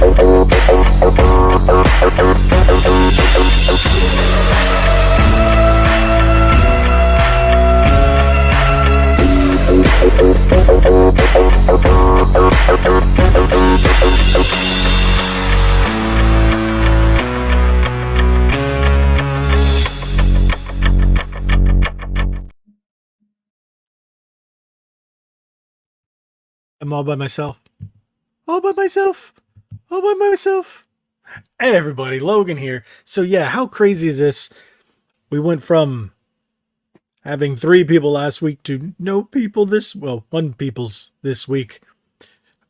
I'm all by myself. All by myself. All by myself. Hey everybody, Logan here. So yeah, how crazy is this? We went from having 3 people last week to no people one people's this week.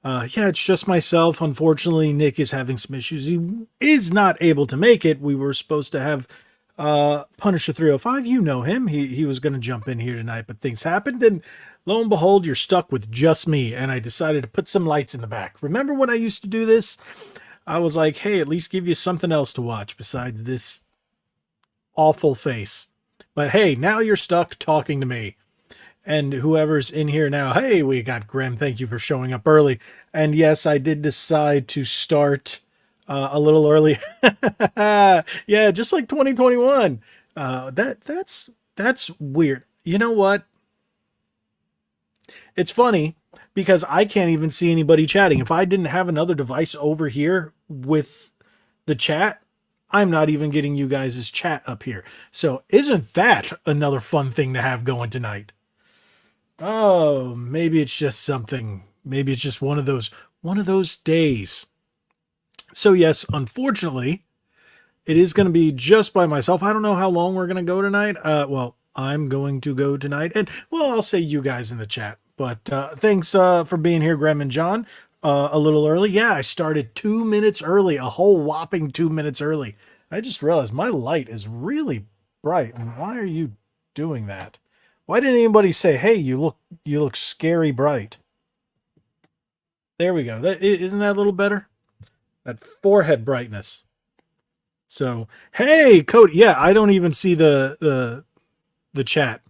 Yeah, it's just myself. Unfortunately, Nick is having some issues. He is not able to make it. We were supposed to have Punisher 305. You know him. He was going to jump in here tonight, but things happened, and lo and behold, you're stuck with just me, and I decided to put some lights in the back. Remember when I used to do this? I was like, hey, at least give you something else to watch besides this awful face. But hey, now you're stuck talking to me. And whoever's in here now, hey, we got Grim. Thank you for showing up early. And yes, I did decide to start a little early. Yeah, just like 2021. That's weird. You know what? It's funny because I can't even see anybody chatting. If I didn't have another device over here with the chat, I'm not even getting you guys' chat up here. So isn't that another fun thing to have going tonight? Oh, maybe it's just something. Maybe it's just one of those days. So yes, unfortunately, it is going to be just by myself. I don't know how long we're going to go tonight. Well, I'm going to go tonight, and well, I'll say you guys in the chat. But thanks for being here, Graham and John. A little early. Yeah, I started 2 minutes early, a whole whopping 2 minutes early. I just realized my light is really bright. And why are you doing that? Why didn't anybody say, hey, you look scary bright? There we go. Isn't that a little better? That forehead brightness. So, hey, Cody. Yeah, I don't even see the chat.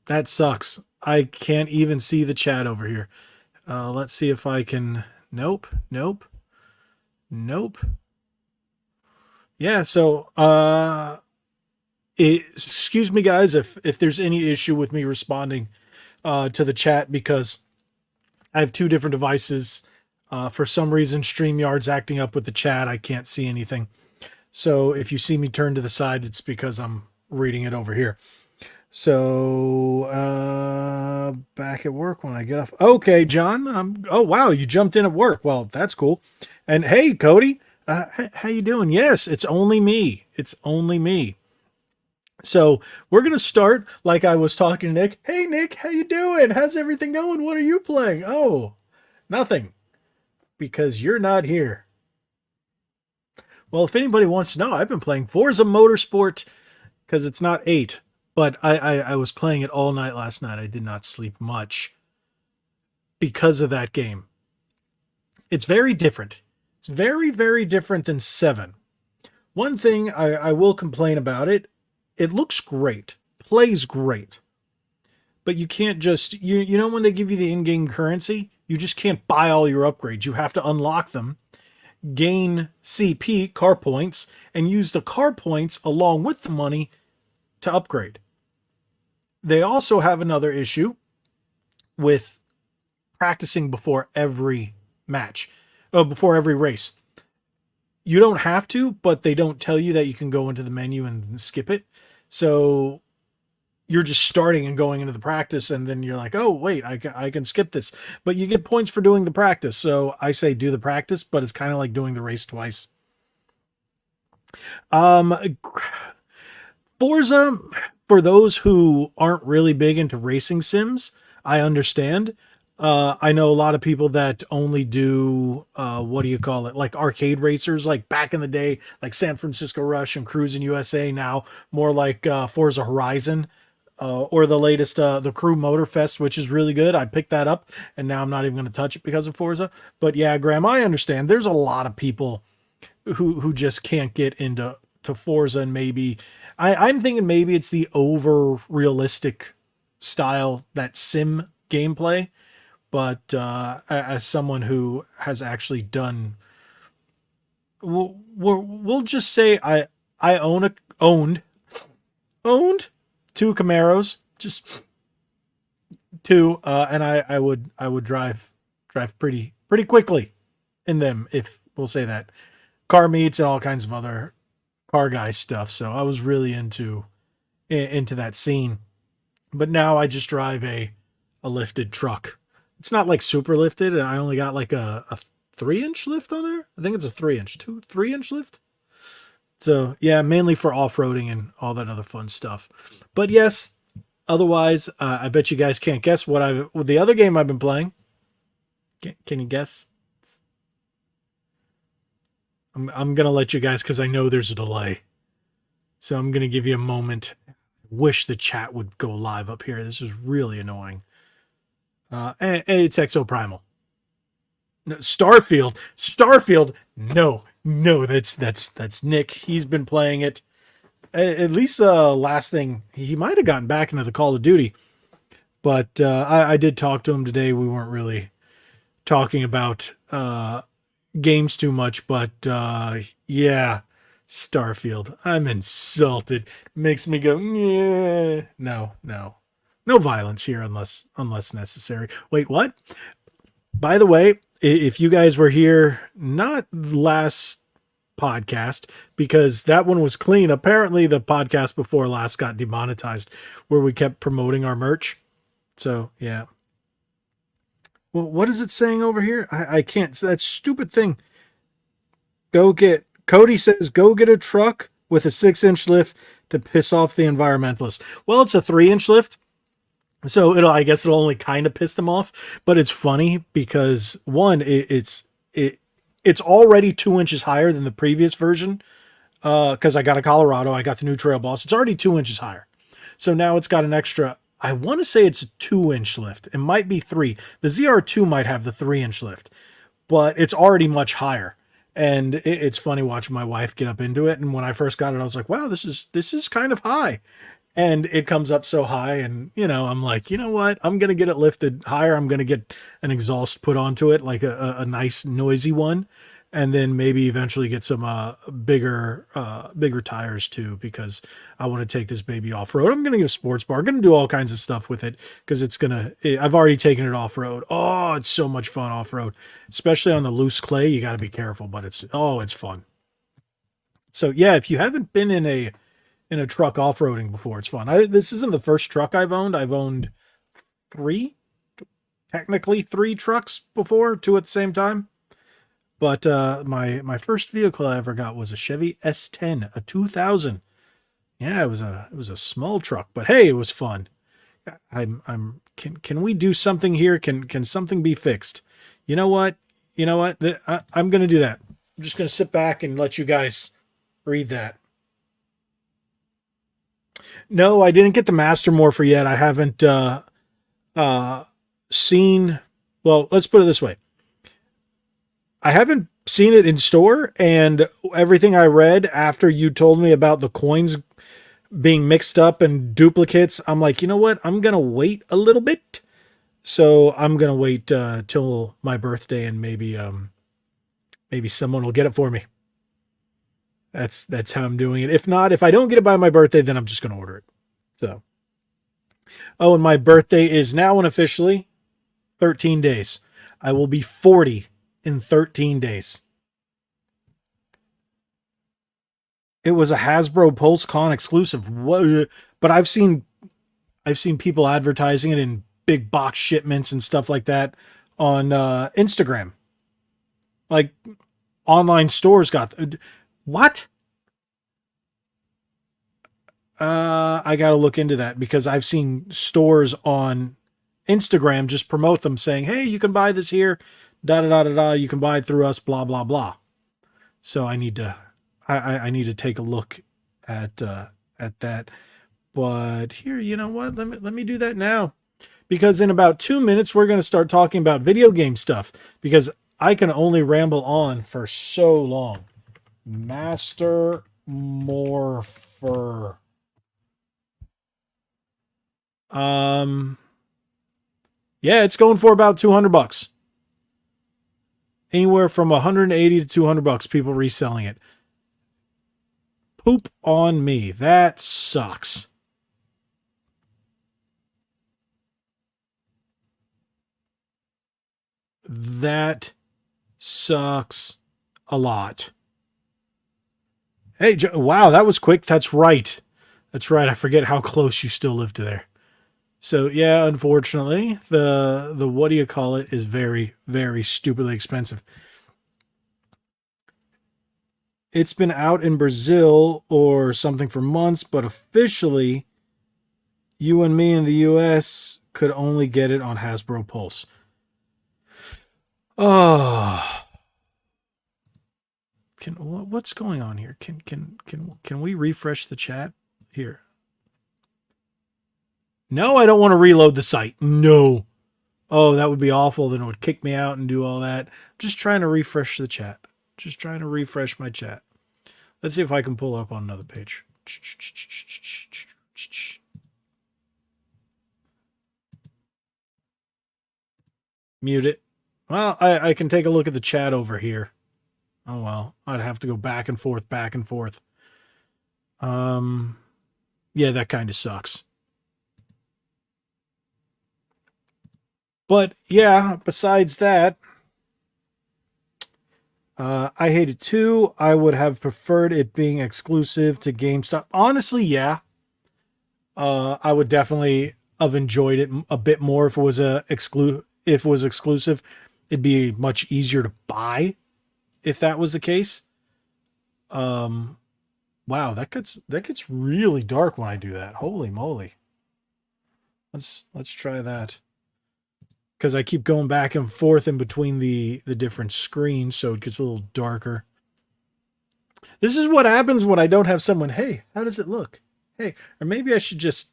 That sucks. I can't even see the chat over here. Let's see if I can. Nope. Yeah, so excuse me guys if there's any issue with me responding to the chat, because I have 2 different devices. For some reason, StreamYard's acting up with the chat. I can't see anything. So if you see me turn to the side, it's because I'm reading it over here. So back at work when I get off. Okay, John. Oh wow, you jumped in at work. Well, that's cool. And hey, Cody, how you doing? Yes, it's only me. It's only me. So we're gonna start like I was talking to Nick. Hey, Nick, how you doing? How's everything going? What are you playing? Oh, nothing, because you're not here. Well, if anybody wants to know, I've been playing Forza Motorsport because it's not 8. But I was playing it all night last night. I did not sleep much because of that game. It's very different. It's very, very different than 7. One thing I will complain about it, it looks great, plays great. But you can't just, you know when they give you the in-game currency, you just can't buy all your upgrades. You have to unlock them, gain CP, car points, and use the car points along with the money to upgrade. They also have another issue with practicing before every match, before every race. You don't have to, but they don't tell you that you can go into the menu and skip it. So you're just starting and going into the practice, and then you're like, oh, wait, I can skip this. But you get points for doing the practice. So I say do the practice, but it's kind of like doing the race twice. Forza, for those who aren't really big into racing sims, I understand. I know a lot of people that only do, what do you call it? Like arcade racers, like back in the day, like San Francisco Rush and Cruis'n USA. Now more like Forza Horizon, or the latest, the Crew Motorfest, which is really good. I picked that up, and now I'm not even going to touch it because of Forza. But yeah, Graham, I understand. There's a lot of people who just can't get into Forza, and maybe I'm thinking maybe it's the over realistic style, that sim gameplay, but as someone who has actually done, we'll just say I owned two Camaros, just two, and I would drive pretty quickly in them, if we'll say that. Car meets and all kinds of other car guy stuff. So I was really into that scene. But now I just drive a lifted truck. It's not like super lifted. I only got like a 3-inch lift on there. I think it's a 3-inch, 3-inch lift. So yeah, mainly for off-roading and all that other fun stuff. But yes, otherwise, I bet you guys can't guess what the other game I've been playing. Can you guess? I'm gonna let you guys because I know there's a delay. So I'm gonna give you a moment. Wish the chat would go live up here. This is really annoying. And it's Exoprimal. No, Starfield. No, that's Nick. He's been playing it. At least last thing he might have gotten back into the Call of Duty, but I did talk to him today. We weren't really talking about games too much, but yeah, Starfield. I'm insulted. Makes me go, yeah. No violence here unless necessary. Wait, what? By the way, if you guys were here, not last podcast, because that one was clean. Apparently, the podcast before last got demonetized, where we kept promoting our merch. So yeah. Well, what is it saying over here? I can't. That stupid thing. Cody says, go get a truck with a 6-inch lift to piss off the environmentalists. Well, it's a 3-inch lift. So I guess it'll only kind of piss them off, but it's funny because one, it's already 2 inches higher than the previous version. Cause I got a Colorado, I got the new Trail Boss. It's already 2 inches higher. So now it's got an extra, I want to say it's a 2-inch lift. It might be 3. The ZR2 might have the 3-inch lift, but it's already much higher. And it's funny watching my wife get up into it. And when I first got it, I was like, wow, this is kind of high. And it comes up so high, and I'm like, you know what, I'm gonna get it lifted higher. I'm gonna get an exhaust put onto it, like a nice noisy one, and then maybe eventually get some bigger tires too, because I want to take this baby off road. I'm gonna get a sports bar. I'm gonna do all kinds of stuff with it because I've already taken it off road. Oh, it's so much fun off road, especially on the loose clay. You got to be careful, but it's fun. So yeah, if you haven't been in a truck off-roading before, it's fun. This isn't the first truck I've owned. I've owned technically three trucks before, two at the same time. But my first vehicle I ever got was a Chevy S10, a 2000. Yeah, it was a small truck, but hey, it was fun. Can we do something here? Can something be fixed? You know what? I'm gonna do that. I'm just gonna sit back and let you guys read that. No, I didn't get the Master Morpher yet. I haven't uh, seen. Well, let's put it this way: I haven't seen it in store, and everything I read after you told me about the coins being mixed up and duplicates, I'm like, you know what? I'm gonna wait a little bit. So I'm gonna wait till my birthday, and maybe someone will get it for me. That's how I'm doing it. If not, if I don't get it by my birthday, then I'm just gonna order it. So, oh, and my birthday is now unofficially 13 days. I will be 40 in 13 days. It was a Hasbro PulseCon exclusive. What? But I've seen people advertising it in big box shipments and stuff like that on Instagram. Like online stores got what? I got to look into that because I've seen stores on Instagram just promote them saying, "Hey, you can buy this here, da da da da da. You can buy it through us, blah blah blah." So I need to take a look at that. But here, you know what? Let me do that now because in about 2 minutes we're going to start talking about video game stuff because I can only ramble on for so long. Master Morpher. Um, Yeah, it's going for about $200. Anywhere from 180 to $200, people reselling it. Poop on me. That sucks. That sucks a lot. Hey, wow, that was quick. That's right. That's right. I forget how close you still live to there. So yeah, unfortunately, the what do you call it is very, very stupidly expensive. It's been out in Brazil or something for months, but officially, you and me in the US could only get it on Hasbro Pulse. Oh, what's going on here? Can we refresh the chat here? No, I don't want to reload the site. No. Oh, that would be awful. Then it would kick me out and do all that. Just trying to refresh the chat. Just trying to refresh my chat. Let's see if I can pull up on another page. Mute it. Well, I can take a look at the chat over here. Oh, well. I'd have to go back and forth, back and forth. Yeah, that kind of sucks. But, yeah, besides that, I hate it too. I would have preferred it being exclusive to GameStop. Honestly, yeah. I would definitely have enjoyed it a bit more if it was if it was exclusive. It'd be much easier to buy if that was the case. Wow, that gets really dark when I do that. Holy moly. Let's try that. Because I keep going back and forth in between the different screens, so it gets a little darker. This is what happens when I don't have someone, hey, how does it look? Hey, or maybe I should just,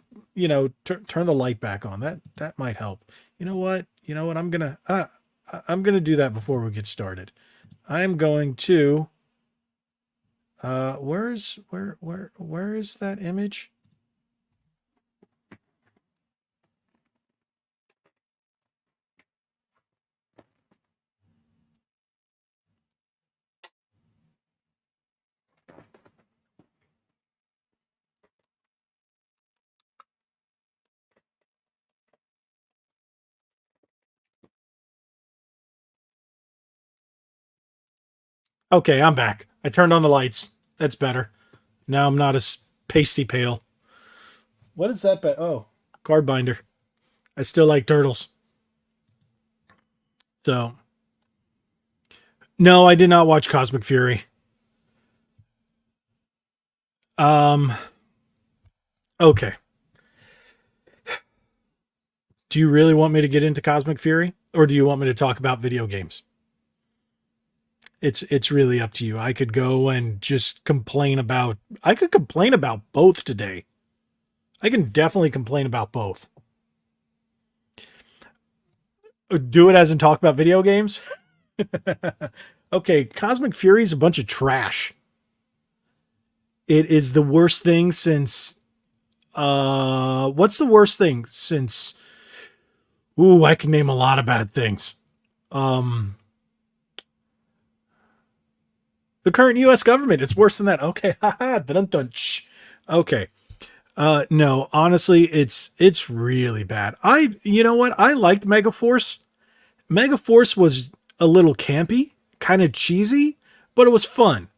turn the light back on. That might help. You know what? I'm gonna do that before we get started. I'm going to where is that image? Okay, I'm back. I turned on the lights. That's better. Now I'm not as pasty pale. What is that? Oh, card binder. I still like turtles. So, no, I did not watch Cosmic Fury. Okay. Do you really want me to get into Cosmic Fury, or do you want me to talk about video games? It's really up to you. I could go and just complain about. I could complain about both today. I can definitely complain about both. Do it as in talk about video games? Okay, Cosmic Fury is a bunch of trash. It is the worst thing since what's the worst thing since ooh, I can name a lot of bad things. The current US government, it's worse than that. Okay, haha, dun. Okay. No, honestly, it's really bad. You know what? I liked Megaforce. Megaforce was a little campy, kind of cheesy, but it was fun.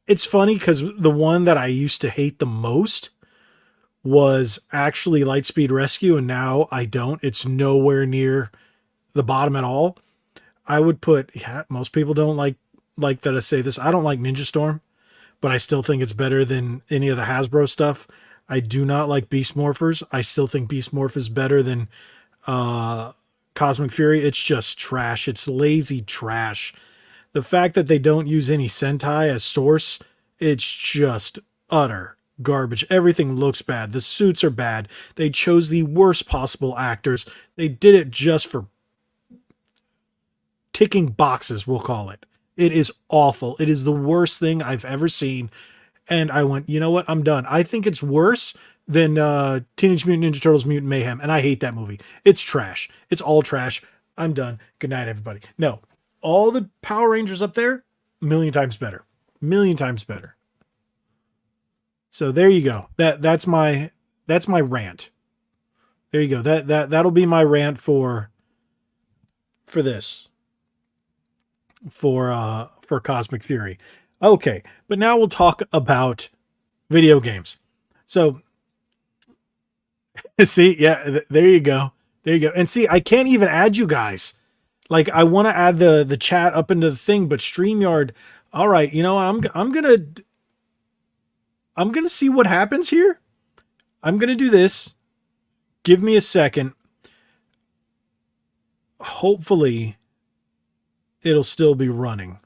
It's funny because the one that I used to hate the most was actually Lightspeed Rescue, and now I don't. It's nowhere near the bottom at all. I would put, yeah, most people don't like that I say this. I don't like Ninja Storm, but I still think it's better than any of the Hasbro stuff. I do not like Beast Morphers. I still think Beast Morph is better than Cosmic Fury. It's just trash. It's lazy trash. The fact that they don't use any Sentai as source, it's just utter garbage. Everything looks bad. The suits are bad. They chose the worst possible actors. They did it just for ticking boxes, we'll call it. It is awful. It is the worst thing I've ever seen. And I went, you know what? I'm done. I think it's worse than Teenage Mutant Ninja Turtles Mutant Mayhem, and I hate that movie. It's trash. It's all trash. I'm done. Good night, everybody. No, all the Power Rangers up there, million times better. Million times better. So there you go. That's my rant. There you go. That'll be my rant for this for Cosmic Fury. Okay, but now we'll talk about video games. So see, yeah, there you go. There you go. And see, I can't even add you guys. Like I want to add the chat up into the thing, but StreamYard, all right, you know, I'm going to see what happens here. I'm going to do this. Give me a second. Hopefully it'll still be running.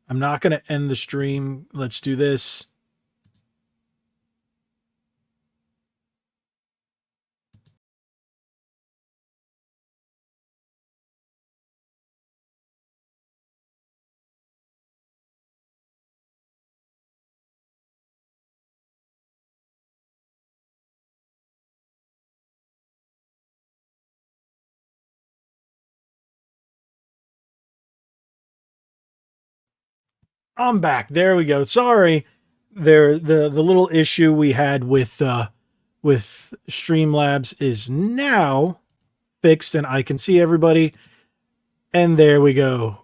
I'm not going to end the stream. Let's do this. I'm back. There we go. Sorry. There the little issue we had with Streamlabs is now fixed and I can see everybody. And there we go.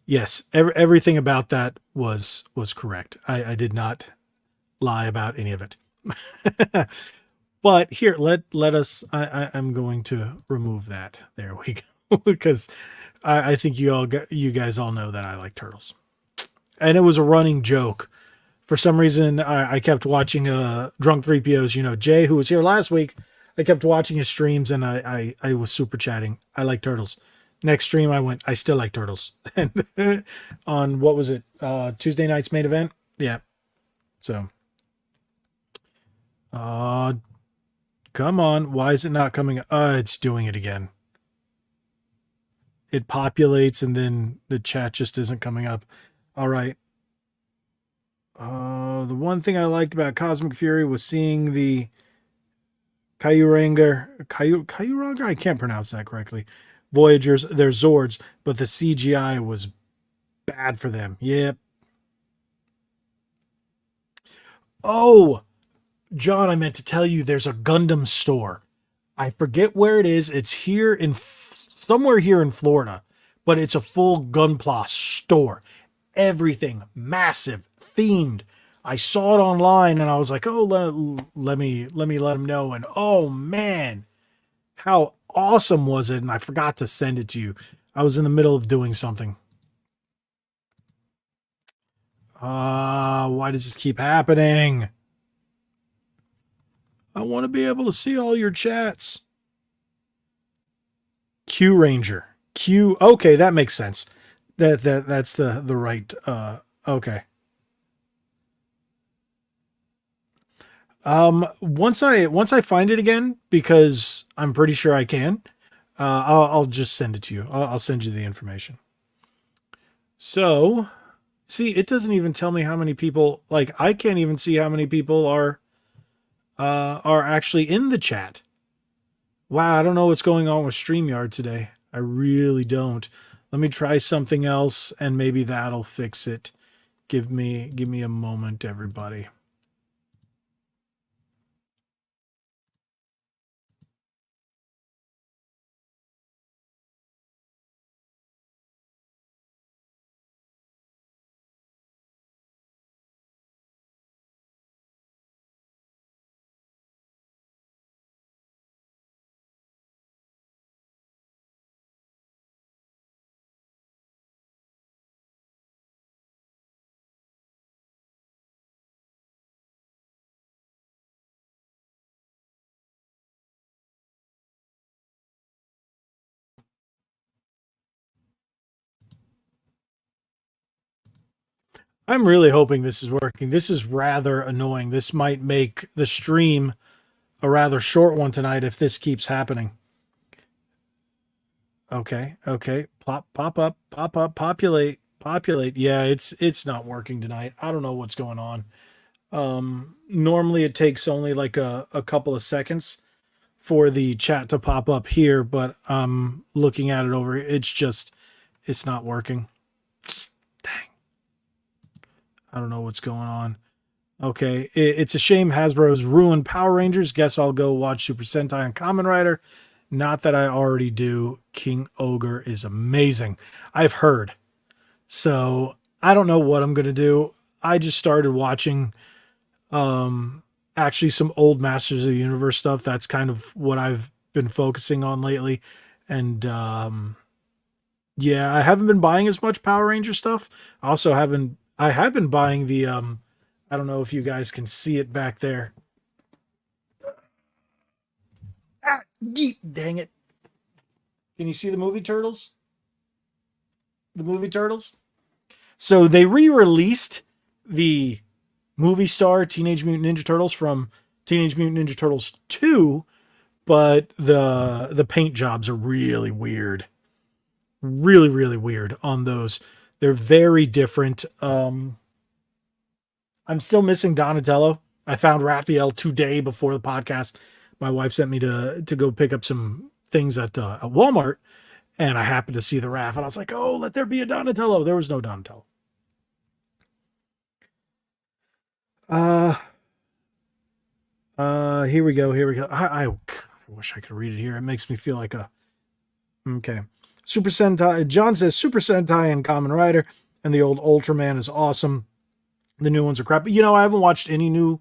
Yes, everything about that was correct. I did not lie about any of it. But here, let us. I'm going to remove that. There we go, because I think you guys all know that I like turtles, and it was a running joke. For some reason, I kept watching Drunk 3PO's. You know, Jay, who was here last week. I kept watching his streams, and I was super chatting. I like turtles. Next stream, I went. I still like turtles. And on what was it? Tuesday night's main event. Yeah. So. Come on. Why is it not coming? It's doing it again. It populates and then the chat just isn't coming up. All right. The one thing I liked about Cosmic Fury was seeing the Kyuranga? I can't pronounce that correctly. Voyagers, they're Zords, but the CGI was bad for them. Yep. Oh, John, I meant to tell you there's a Gundam store. I forget where it is. It's here in somewhere here in Florida, but it's a full Gunpla store. Everything massive, themed. I saw it online and I was like, "Oh, let me let them know." And oh man, how awesome was it? And I forgot to send it to you. I was in the middle of doing something. Why does this keep happening? I want to be able to see all your chats. Q Ranger. Q. Okay, that makes sense. That's the right. Okay. Once I find it again, because I'm pretty sure I can. I'll just send it to you. I'll send you the information. So, see, it doesn't even tell me how many people. Like, I can't even see how many people are actually in the chat. Wow, I don't know what's going on with StreamYard today. I really don't. Let me try something else and maybe that'll fix it. Give me a moment, everybody. I'm really hoping this is working. This is rather annoying. This might make the stream a rather short one tonight if this keeps happening. Okay, okay. Pop up, populate. Yeah, it's not working tonight. I don't know what's going on. Normally it takes only like a couple of seconds for the chat to pop up here, but looking at it over, it's not working. Dang. I don't know what's going on. Okay, it's a shame Hasbro's ruined Power Rangers. Guess I'll go watch Super Sentai and Kamen Rider. Not that I already do. King Ogre is amazing. I've heard. So I don't know what I'm gonna do. I just started watching actually some old Masters of the Universe stuff. That's kind of what I've been focusing on lately. And yeah, I haven't been buying as much Power Ranger stuff. I have been buying the I don't know if you guys can see it back there. Ah, yeet, dang it. Can you see the movie Turtles? The movie Turtles? So they re-released the movie star Teenage Mutant Ninja Turtles from Teenage Mutant Ninja Turtles 2, but the paint jobs are really weird. Really, really weird on those. They're very different. I'm still missing Donatello. I found Raphael today before the podcast. My wife sent me to go pick up some things at Walmart, and I happened to see the Raph, and I was like, "Oh, let there be a Donatello." There was no Donatello. Uh, Here we go. Here we go. God, I wish I could read it here. It makes me feel like a okay. Super Sentai. John says Super Sentai and Kamen Rider, and the old Ultraman is awesome. The new ones are crap. But, I haven't watched any new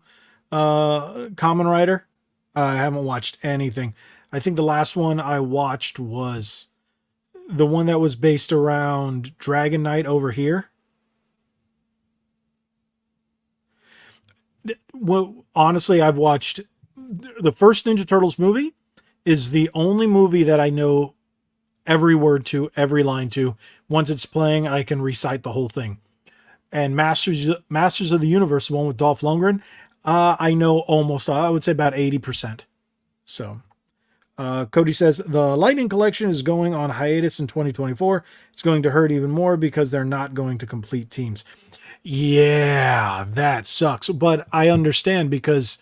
Kamen Rider. I haven't watched anything. I think the last one I watched was the one that was based around Dragon Knight over here. Well, honestly, I've watched the first Ninja Turtles movie is the only movie that I know every word to, every line to. Once it's playing, I can recite the whole thing. And Masters of the Universe, the one with Dolph Lundgren, I know almost, I would say about 80%. So, Cody says the Lightning Collection is going on hiatus in 2024. It's going to hurt even more because they're not going to complete teams. Yeah, that sucks. But I understand because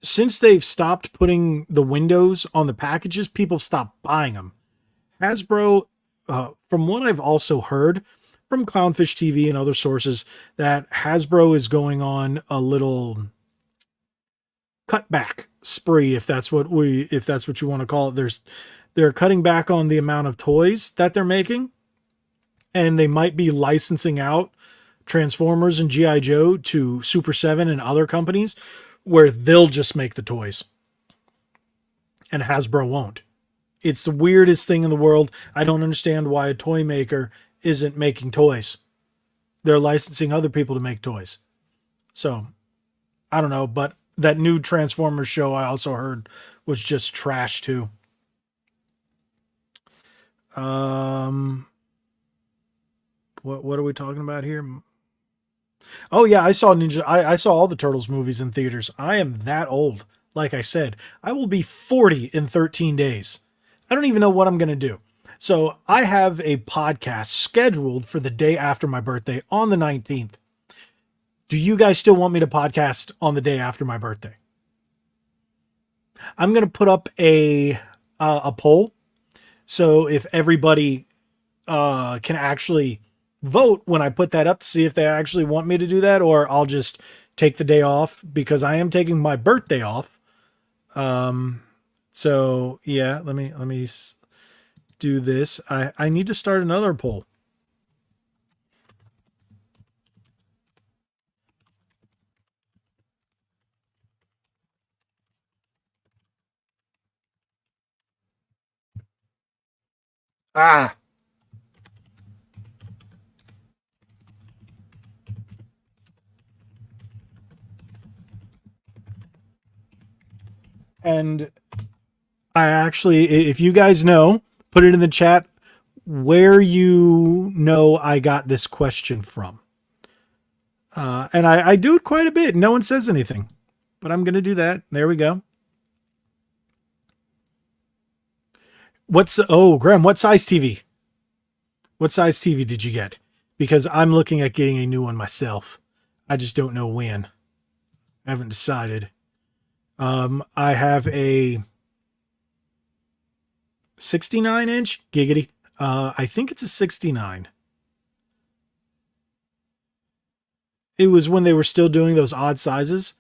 since they've stopped putting the windows on the packages, people stopped buying them. Hasbro, from what I've also heard from Clownfish TV and other sources, that Hasbro is going on a little cutback spree, if that's what you want to call it. They're cutting back on the amount of toys that they're making, and they might be licensing out Transformers and G.I. Joe to Super 7 and other companies where they'll just make the toys and Hasbro won't. It's the weirdest thing in the world. I don't understand why a toy maker isn't making toys. They're licensing other people to make toys. So, I don't know, but that new Transformers show I also heard was just trash too. What are we talking about here? Oh yeah, I saw all the Turtles movies in theaters. I am that old. Like I said, I will be 40 in 13 days. I don't even know what I'm going to do. So I have a podcast scheduled for the day after my birthday on the 19th. Do you guys still want me to podcast on the day after my birthday? I'm going to put up a poll. So if everybody can actually vote when I put that up to see if they actually want me to do that, or I'll just take the day off because I am taking my birthday off. So yeah, let me do this. I need to start another poll. Ah, and I actually, if you guys know, put it in the chat where you know I got this question from. And I do it quite a bit. No one says anything, but I'm going to do that. There we go. Graham, what size TV? What size TV did you get? Because I'm looking at getting a new one myself. I just don't know when. I haven't decided. I have a 69 inch giggity. I think it's a 69. It was when they were still doing those odd sizes.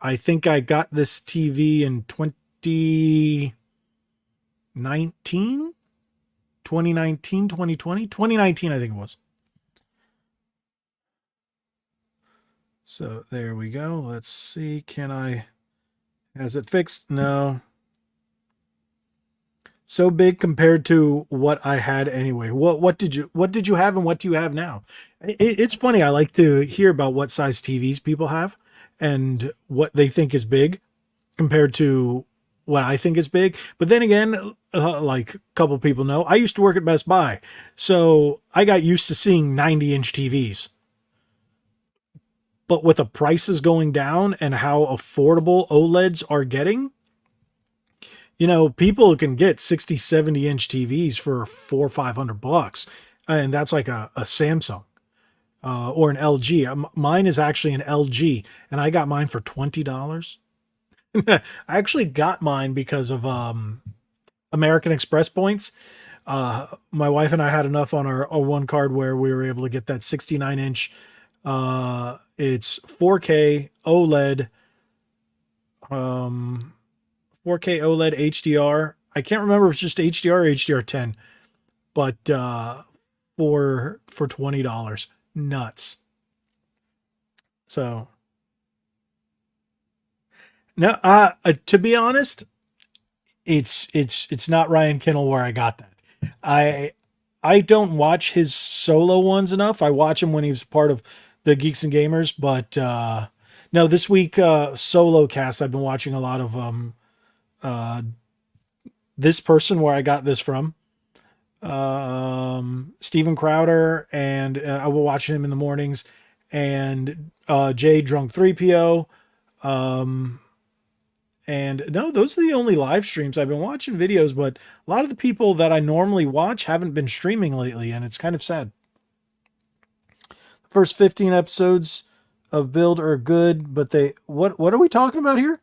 I think I got this TV in 2019, 2019, 2020, 2019, I think it was. So there we go. Let's see. Has it fixed? No. So big compared to what I had anyway. What did you have and what do you have now? It's funny. I like to hear about what size TVs people have and what they think is big compared to what I think is big. But then again, like a couple people know, I used to work at Best Buy, so I got used to seeing 90-inch TVs. But with the prices going down and how affordable OLEDs are getting, people can get 60, 70-inch TVs for 400 or 500 bucks. And that's like a Samsung or an LG. Mine is actually an LG, and I got mine for $20. I actually got mine because of American Express points. My wife and I had enough on our one card where we were able to get that 69-inch. It's 4K OLED, 4K OLED HDR. I can't remember if it's just HDR or HDR10, but for $20, nuts. So no, to be honest, it's not Ryan Kinnell where I got that. I don't watch his solo ones enough. I watch him when he was part of the Geeks and Gamers, but no, this week SOLOCAST. I've been watching a lot of this person where I got this from, Steven Crowder, and I will watch him in the mornings, and Jay Drunk 3PO. And no, those are the only live streams. I've been watching videos, but a lot of the people that I normally watch haven't been streaming lately, and it's kind of sad. The first 15 episodes of Build are good, but what are we talking about here?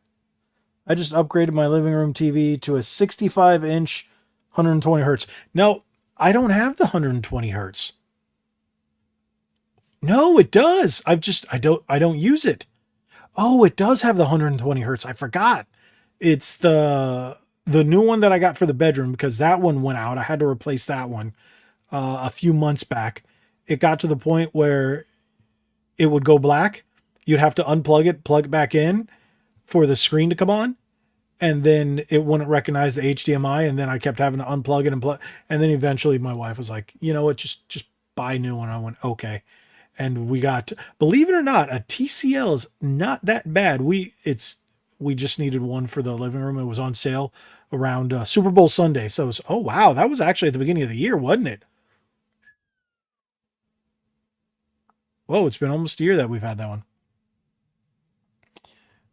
I just upgraded my living room TV to a 65-inch 120 hertz. No, I don't have the 120 hertz. No, it does. I don't use it. Oh, it does have the 120 hertz. I forgot. It's the new one that I got for the bedroom because that one went out. I had to replace that one a few months back. It got to the point where it would go black. You'd have to unplug it, plug it back in for the screen to come on, and then it wouldn't recognize the HDMI. And then I kept having to unplug it and plug. And then eventually my wife was like, you know what, just buy a new one. I went, okay. And we got, believe it or not, a TCL is not that bad. We just needed one for the living room. It was on sale around Super Bowl Sunday. So it was, oh wow, that was actually at the beginning of the year, wasn't it? Whoa, it's been almost a year that we've had that one.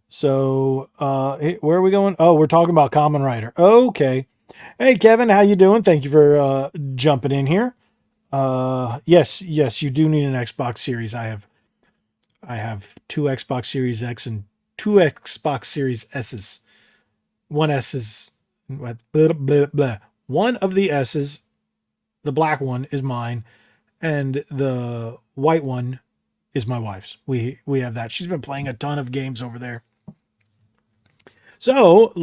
So where are we going? Oh, we're talking about Common Writer. Okay. Hey Kevin, how you doing? Thank you for jumping in here. Yes, you do need an Xbox Series. I have two Xbox Series X and two Xbox Series S's. One S is blah, blah, blah. One of the S's, the black one, is mine, and the white one is my wife's. We have that. She's been playing a ton of games over there. So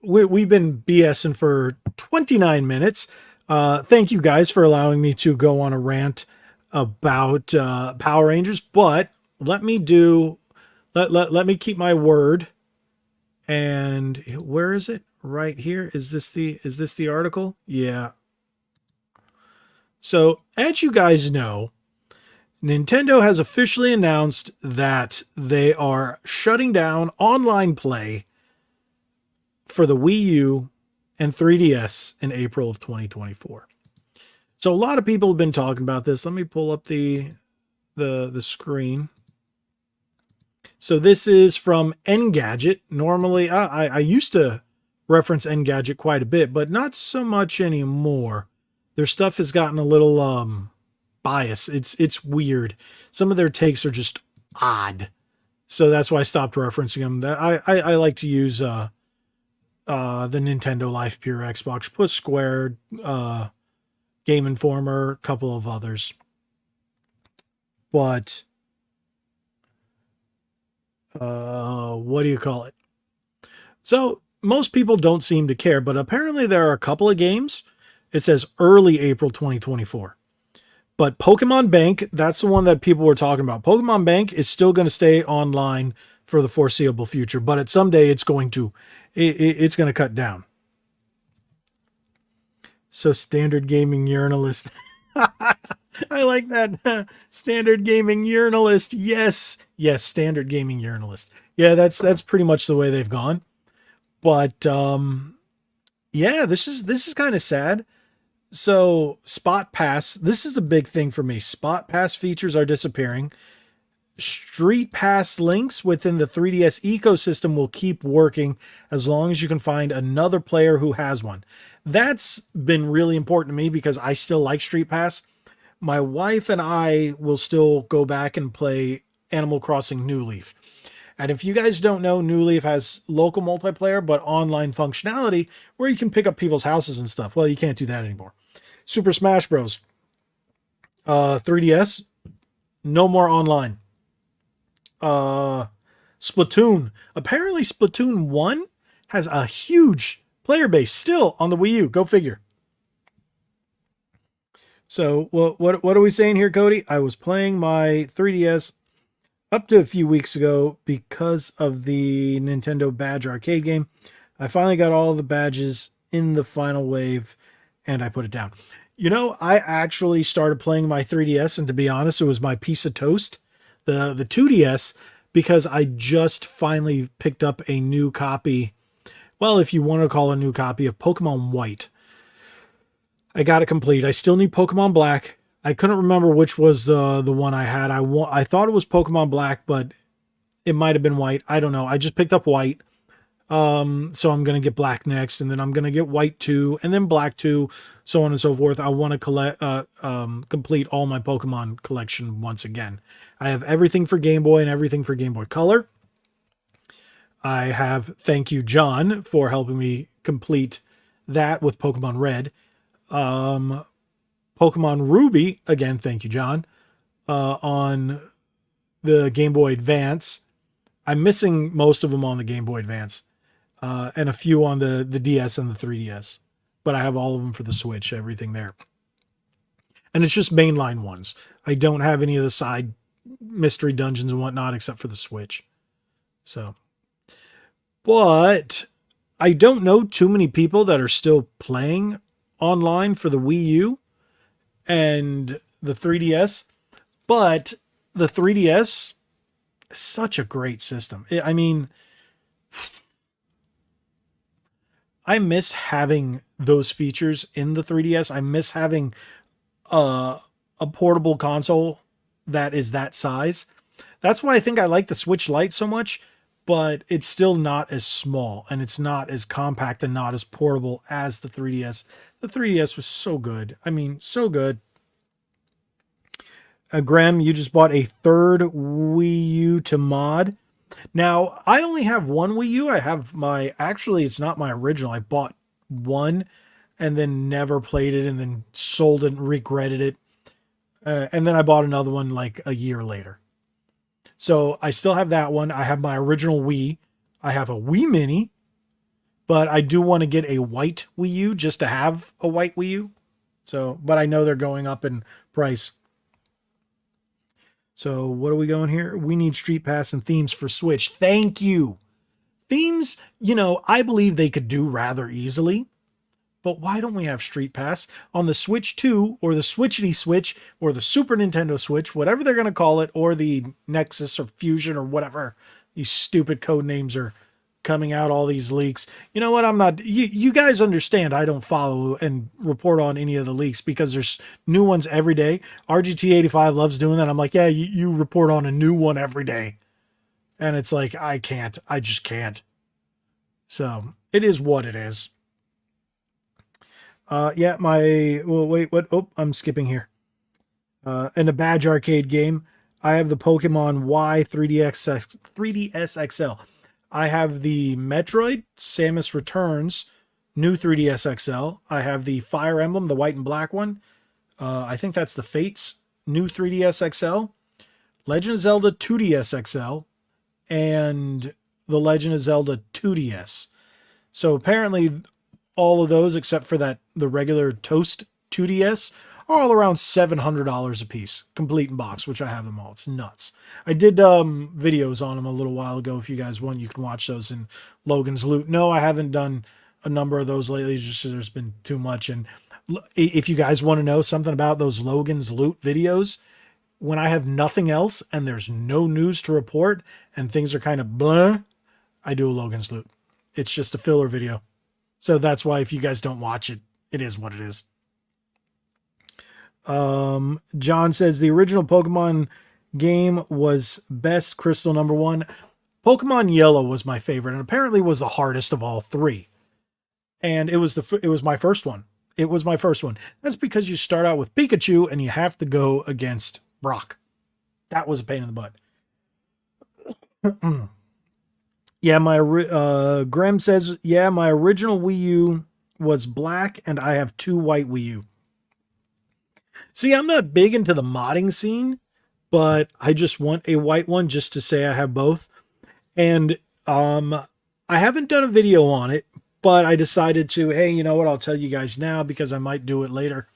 we've been BSing for 29 minutes. Thank you guys for allowing me to go on a rant about Power Rangers, but let me keep my word. And where is it? Right here. Is this the article? Yeah. So as you guys know, Nintendo has officially announced that they are shutting down online play for the Wii U and 3DS in April of 2024. So a lot of people have been talking about this. Let me pull up the screen. So this is from Engadget. Normally, I used to reference Engadget quite a bit, but not so much anymore. Their stuff has gotten a little bias. It's weird. Some of their takes are just odd. So that's why I stopped referencing them. That I like to use the Nintendo Life Pure Xbox, Puss Squared, Game Informer, a couple of others. But what do you call it? So most people don't seem to care, but apparently there are a couple of games. It says early April 2024. But Pokemon Bank, that's the one that people were talking about. Pokemon Bank is still going to stay online for the foreseeable future, but at someday it's going to cut down. So standard gaming urinalist. I like that. Standard gaming urinalist. Yes. Yes, standard gaming urinalist. Yeah, that's pretty much the way they've gone. But yeah, this is kind of sad. So Spot Pass, this is a big thing for me. Spot Pass features are disappearing. Street Pass links within the 3DS ecosystem will keep working as long as you can find another player who has one. That's been really important to me because I still like Street Pass. My wife and I will still go back and play Animal Crossing New Leaf. And if you guys don't know, New Leaf has local multiplayer, but online functionality where you can pick up people's houses and stuff. Well, you can't do that anymore. Super Smash Bros. 3DS, no more online. Splatoon. Apparently Splatoon 1 has a huge player base still on the Wii U. Go figure. So what are we saying here, Cody? I was playing my 3DS up to a few weeks ago because of the Nintendo Badge arcade game. I finally got all the badges in the final wave and I put it down. You know, I actually started playing my 3DS, and to be honest, it was my piece of toast, the 2DS, because I just finally picked up a new copy. Well, if you want to call a new copy of Pokemon White. I got it complete. I still need Pokemon Black. I couldn't remember which was the one I had. I thought it was Pokemon Black, but it might have been White. I don't know. I just picked up White. So I'm going to get Black next, and then I'm going to get White 2, and then Black 2, so on and so forth. I want to complete all my Pokemon collection once again. I have everything for Game Boy and everything for Game Boy Color. I have, thank you, John, for helping me complete that with Pokemon Red. Pokemon Ruby, again, thank you, John, on the Game Boy Advance. I'm missing most of them on the Game Boy Advance, and a few on the DS and the 3DS, but I have all of them for the Switch, everything there. And it's just mainline ones. I don't have any of the side mystery dungeons and whatnot except for the Switch. So, but I don't know too many people that are still playing online for the Wii U and the 3DS, but the 3DS is such a great system. I mean, I miss having those features in the 3DS. I miss having a portable console that is that size. That's why I think I like the Switch Lite so much, but it's still not as small and it's not as compact and not as portable as the 3DS. The 3DS was so good. I mean, so good. Graham, you just bought a third Wii U to mod. Now, I only have one Wii U. I have actually, it's not my original. I bought one and then never played it and then sold it and regretted it. And then I bought another one like a year later. So I still have that one. I have my original Wii. I have a Wii Mini, but I do want to get a white Wii U just to have a white Wii U. So, but I know they're going up in price. So what are we going here? We need Street Pass and themes for Switch. Thank you. Themes, I believe they could do rather easily. But why don't we have Street Pass on the Switch 2 or the Switchity Switch or the Super Nintendo Switch, whatever they're going to call it, or the Nexus or Fusion or whatever these stupid code names are coming out, all these leaks. You know what? I'm not, you guys understand I don't follow and report on any of the leaks because there's new ones every day. RGT85 loves doing that. I'm like, yeah, you report on a new one every day. And it's like, I just can't. So it is what it is. Yeah, wait, what? Oh, I'm skipping here. In the Badge Arcade game, I have the Pokemon Y 3DS XL. I have the Metroid Samus Returns new 3DS XL. I have the Fire Emblem, the white and black one. I think that's the Fates new 3DS XL. Legend of Zelda 2DS XL, and the Legend of Zelda 2DS. So apparently, all of those except for the regular Toast 2DS are all around $700 a piece, complete in box, which I have them all. It's nuts. I did videos on them a little while ago. If you guys want, you can watch those in Logan's Loot. No, I haven't done a number of those lately. Just there's been too much. And if you guys want to know something about those Logan's Loot videos, when I have nothing else and there's no news to report and things are kind of blah, I do a Logan's Loot. It's just a filler video. So that's why if you guys don't watch it, it is what it is. John says the original Pokemon game was best. Crystal #1. Pokemon Yellow was my favorite and apparently was the hardest of all three. And it was my first one. It was my first one. That's because you start out with Pikachu and you have to go against Brock. That was a pain in the butt. Yeah, Graham says, yeah, my original Wii U was black and I have 2 white Wii U. See, I'm not big into the modding scene, but I just want a white one just to say I have both. And I haven't done a video on it, but I decided to, hey, you know what? I'll tell you guys now because I might do it later.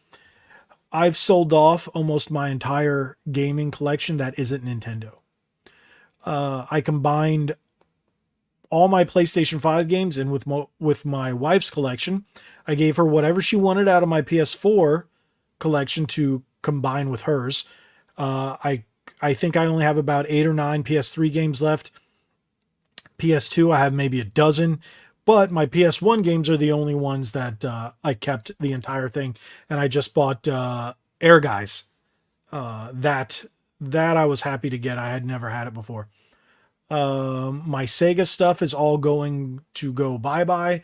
I've sold off almost my entire gaming collection that isn't Nintendo. I combined all my PlayStation 5 games in with my wife's collection. I gave her whatever she wanted out of my PS4 collection to combine with hers. I think I only have about 8 or 9 PS3 games left. PS2, I have maybe a dozen, but my PS1 games are the only ones that I kept the entire thing. And I just bought Air Guys. That I was happy to get. I had never had it before. My Sega stuff is all going to go bye-bye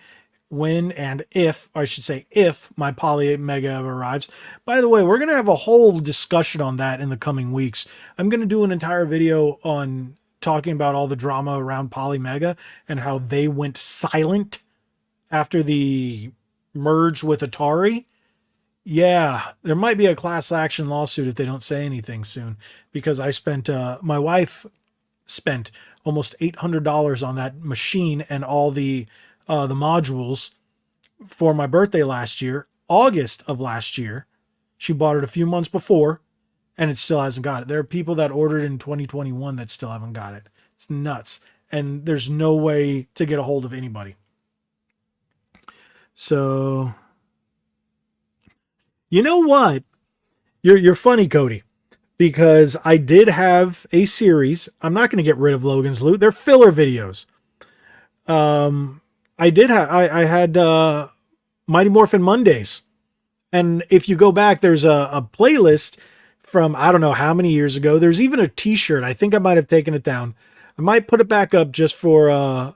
when and if, I should say, if my Poly Mega arrives. By the way, we're going to have a whole discussion on that in the coming weeks. I'm going to do an entire video on talking about all the drama around Poly Mega and how they went silent after the merge with Atari. Yeah, there might be a class action lawsuit if they don't say anything soon, because I spent, my wife spent almost $800 on that machine and all the modules for my birthday last year, August of last year. She bought it a few months before and it still hasn't got it. There are people that ordered in 2021 that still haven't got it. It's nuts. And there's no way to get a hold of anybody. So, you know what? You're funny, Cody, because I did have a series. I'm not going to get rid of Logan's Loot. They're filler videos. I had Mighty Morphin Mondays. And if you go back, there's a playlist from, I don't know how many years ago. There's even a t-shirt. I think I might have taken it down. I might put it back up just for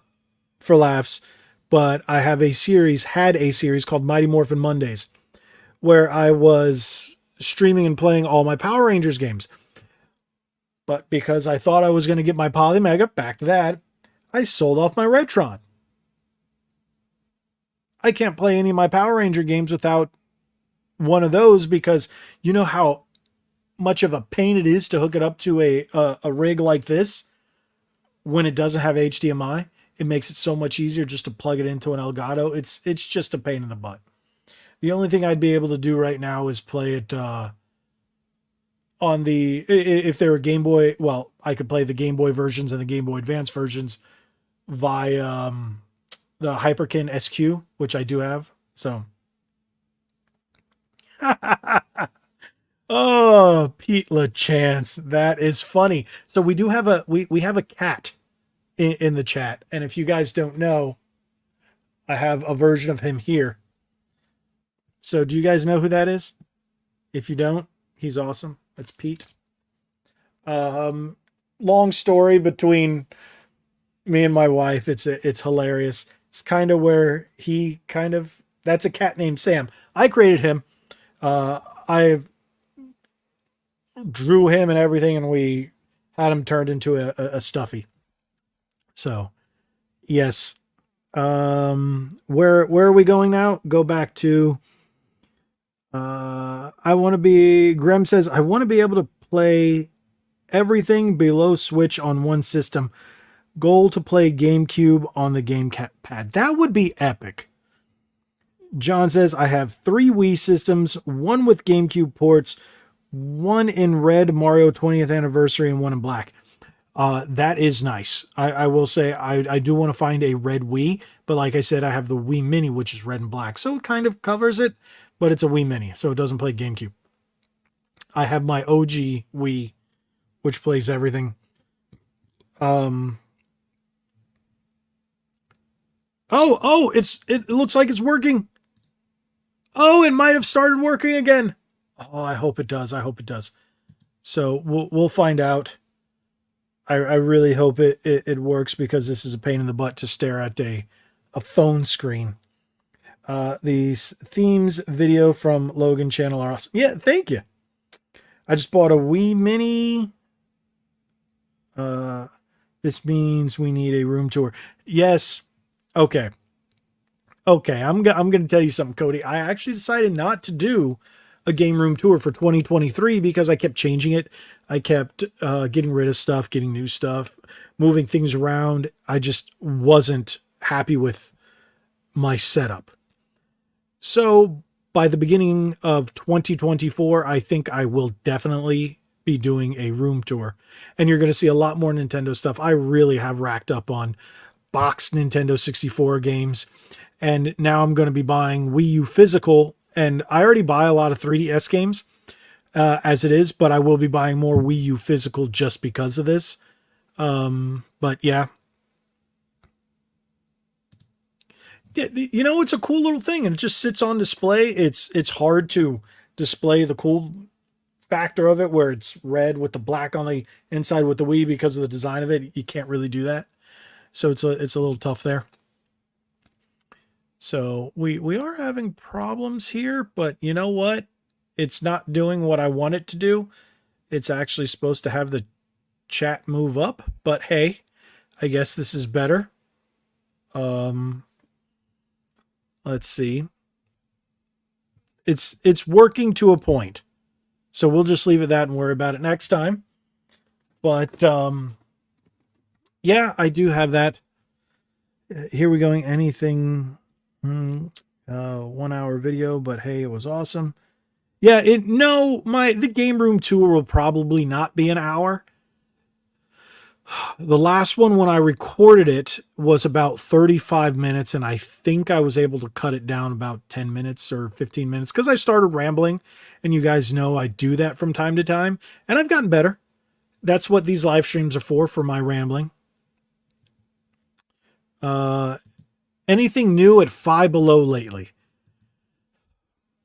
laughs. But I had a series called Mighty Morphin Mondays, where I was streaming and playing all my Power Rangers games. But because I thought I was going to get my Poly Mega, back to that, I sold off my Retron. I can't play any of my Power Ranger games without one of those, because you know how much of a pain it is to hook it up to a rig like this when it doesn't have HDMI. It makes it so much easier just to plug it into an Elgato. It's just a pain in the butt. The only thing I'd be able to do right now is play it on if there were Game Boy. Well, I could play the Game Boy versions and the Game Boy Advance versions via the Hyperkin SQ, which I do have. So, oh, Pete LaChance, that is funny. So we do have we have a cat in the chat, and if you guys don't know, I have a version of him here. So do you guys know who that is? If you don't, he's awesome. That's Pete. Long story between me and my wife. It's hilarious. It's kind of where that's a cat named Sam. I created him. drew him and everything, and we had him turned into a stuffy. So yes. Where are we going now? Go back to I want to be Graham says I want to be able to play everything below Switch on one system. Goal to play GameCube on the gamepad. That would be epic. John says I have 3 Wii systems, one with GameCube ports, one in red Mario 20th anniversary and one in black. That is nice. I will say I do want to find a red Wii, but like I said, I have the Wii Mini, which is red and black. So it kind of covers it, but it's a Wii Mini, so it doesn't play GameCube. I have my OG Wii, which plays everything. It looks like it's working. Oh, it might have started working again. Oh, I hope it does. I hope it does. So we'll find out. I really hope it works, because this is a pain in the butt to stare at a phone screen. These themes video from Logan channel are awesome. Yeah, thank you. I just bought a Wii Mini. This means we need a room tour. Yes. Okay. I'm going to tell you something, Cody. I actually decided not to do a game room tour for 2023 because I kept changing it. I kept getting rid of stuff, getting new stuff, moving things around. I just wasn't happy with my setup. So by the beginning of 2024, I think I will definitely be doing a room tour, and you're going to see a lot more Nintendo stuff. I really have racked up on boxed Nintendo 64 games, and now I'm going to be buying Wii U physical, and I already buy a lot of 3DS games as it is, but I will be buying more Wii U physical just because of this. But yeah. You know, it's a cool little thing, and it just sits on display. It's hard to display the cool factor of it, where it's red with the black on the inside with the Wii, because of the design of it. You can't really do that. So it's a little tough there. So we are having problems here, but you know what? It's not doing what I want it to do. It's actually supposed to have the chat move up, but hey, I guess this is better. Let's see. It's working to a point. So we'll just leave it that and worry about it next time. But yeah, I do have that. Here we going. Anything 1 hour video, but hey, it was awesome. Yeah, the game room tour will probably not be an hour. The last one, when I recorded it, was about 35 minutes, and I think I was able to cut it down about 10 minutes or 15 minutes, because I started rambling, and you guys know I do that from time to time, and I've gotten better. That's what these live streams are for my rambling. Anything new at Five Below lately?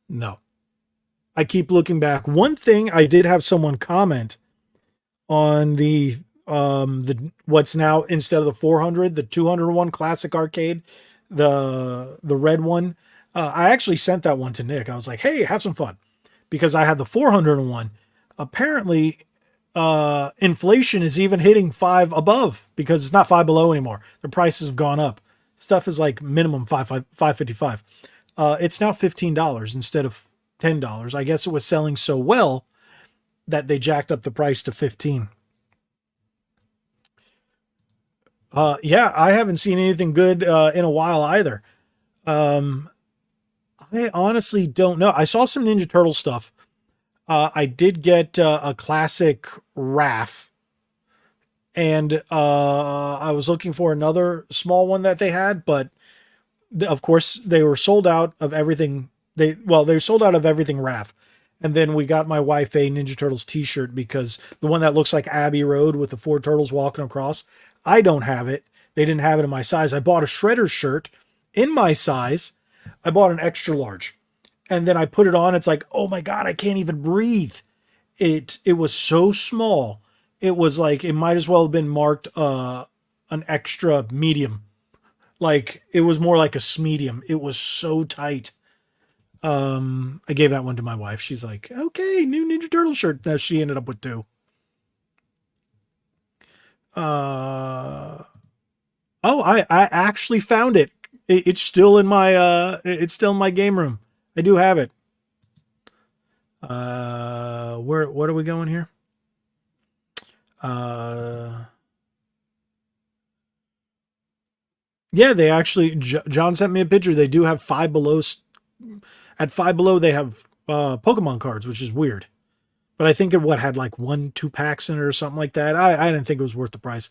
No. I keep looking back. One thing, I did have someone comment on the what's now, instead of the 400, the 201 classic arcade, the red one. I actually sent that one to Nick. I was like, hey, have some fun, because I had the 401. Apparently, inflation is even hitting Five Above, because it's not Five Below anymore. The prices have gone up. Stuff is like minimum $5.55. It's now $15 instead of $10. I guess it was selling so well that they jacked up the price to $15. Yeah, I haven't seen anything good in a while either. I honestly don't know. I saw some Ninja Turtle stuff. I did get a classic RAF, and I was looking for another small one that they had, but of course they were sold out of everything. They were sold out of everything RAF. And then we got my wife a Ninja Turtles t-shirt, because the one that looks like Abbey Road with the 4 turtles walking across, I don't have it. They didn't have it in my size. I bought a Shredder shirt in my size. I bought an extra large, and then I put it on. It's like, oh my God, I can't even breathe. It was so small. It was like, it might as well have been marked an extra medium. Like, it was more like a medium. It was so tight. I gave that one to my wife. She's like, okay, new Ninja Turtle shirt. Now she ended up with two. Uh, oh, I actually found it. It's still in my it's still in my game room. I do have it. What are we going here? Uh, yeah, they actually John sent me a picture. They do have Five Below. At Five Below, they have Pokemon cards, which is weird. But I think it had like 1-2 packs in it or something like that. I didn't think it was worth the price.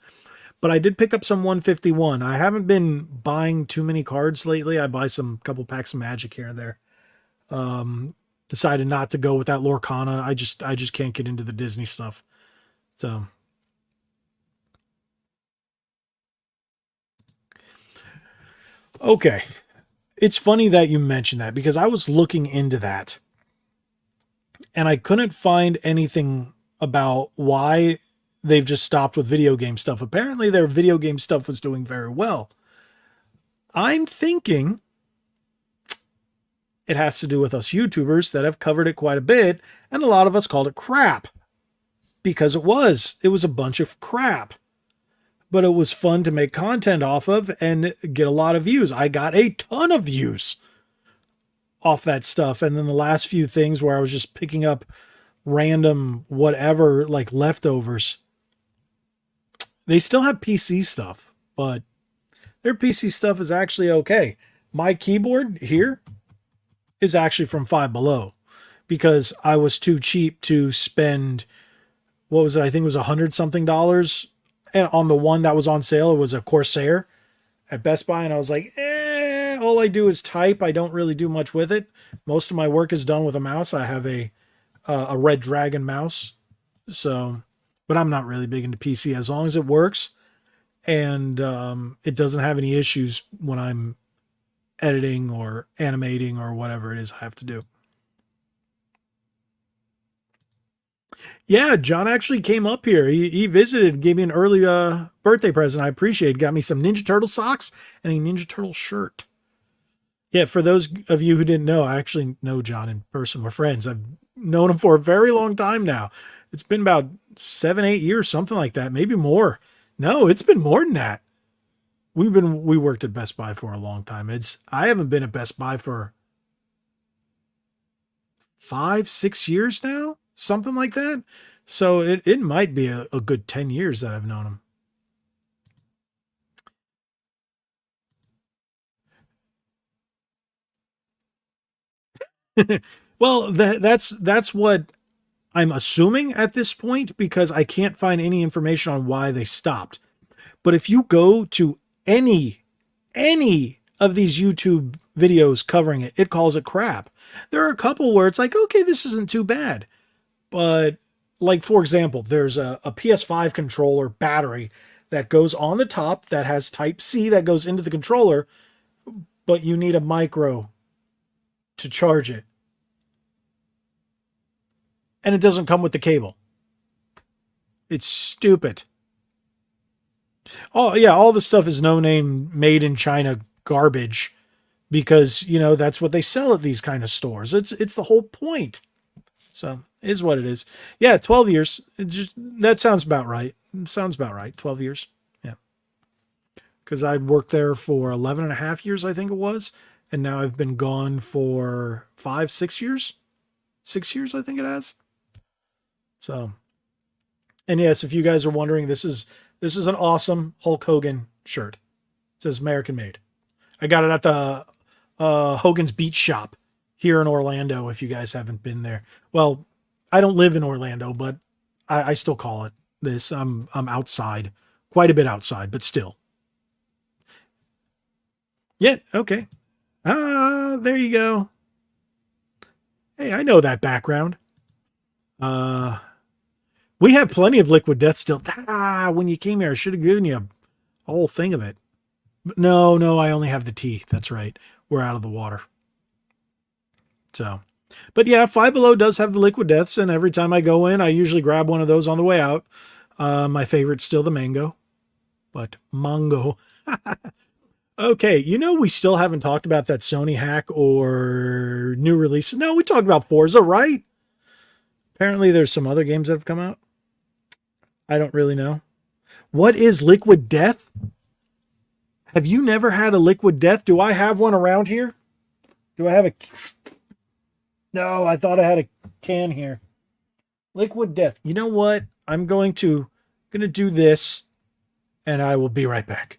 But I did pick up some 151. I haven't been buying too many cards lately. I buy some couple packs of Magic here and there. Decided not to go with that Lorcana. I just can't get into the Disney stuff. So okay. It's funny that you mentioned that because I was looking into that and I couldn't find anything about why they've just stopped with video game stuff. Apparently their video game stuff was doing very well. I'm thinking it has to do with us YouTubers that have covered it quite a bit, and a lot of us called it crap because it was. It was a bunch of crap. But it was fun to make content off of and get a lot of views. I got a ton of views off that stuff. And then the last few things where I was just picking up random whatever, like leftovers. They still have PC stuff, but their PC stuff is actually okay. My keyboard here is actually from Five Below because I was too cheap to spend, what was it? I think it was $100-something. And on the one that was on sale, it was a Corsair at Best Buy. And I was like, all I do is type. I don't really do much with it. Most of my work is done with a mouse. I have a Red Dragon mouse. So, but I'm not really big into PC as long as it works. And it doesn't have any issues when I'm editing or animating or whatever it is I have to do. Yeah, John actually came up here. He visited, gave me an early birthday present. I appreciate it. Got me some Ninja Turtle socks and a Ninja Turtle shirt. Yeah, for those of you who didn't know, I actually know John in person. We're friends. I've known him for a very long time now. It's been about 7-8 years, something like that, maybe more. No, it's been more than that. We worked at Best Buy for a long time. I haven't been at Best Buy for 5-6 years now, something like that. So it might be a good 10 years that I've known him. Well, that's what I'm assuming at this point because I can't find any information on why they stopped. But if you go to any of these YouTube videos covering it, it calls it crap. There are a couple where it's like, okay, this isn't too bad. But like, for example, there's a PS5 controller battery that goes on the top that has type C that goes into the controller, but you need a micro to charge it. And it doesn't come with the cable. It's stupid. Oh yeah, all the stuff is no name made in China garbage because, that's what they sell at these kind of stores. It's the whole point. So, is what it is. Yeah, 12 years. That sounds about right. Sounds about right. 12 years. Yeah. Cuz I worked there for 11 and a half years, I think it was, and now I've been gone for 5-6 years. 6 years, I think it has. So, and yes, if you guys are wondering, this is an awesome Hulk Hogan shirt. It says American made. I got it at the Hogan's Beach Shop here in Orlando. If you guys haven't been there, well, I don't live in Orlando, but I still call it this. I'm outside, quite a bit outside, but still. Yeah. Okay. There you go. Hey, I know that background. Uh, we have plenty of Liquid Death still. When you came here, I should have given you a whole thing of it. But no, I only have the tea. That's right. We're out of the water. So, but yeah, Five Below does have the Liquid Deaths, and every time I go in, I usually grab one of those on the way out. My favorite's still the mango, but mango. Okay, you know we still haven't talked about that Sony hack or new releases. No, we talked about Forza, right? Apparently, there's some other games that have come out. I don't really know. What is Liquid Death? Have you never had a Liquid Death? Do I have one around here? Do I have a? No, I thought I had a can here. Liquid Death. You know what? I'm going to do this, and I will be right back.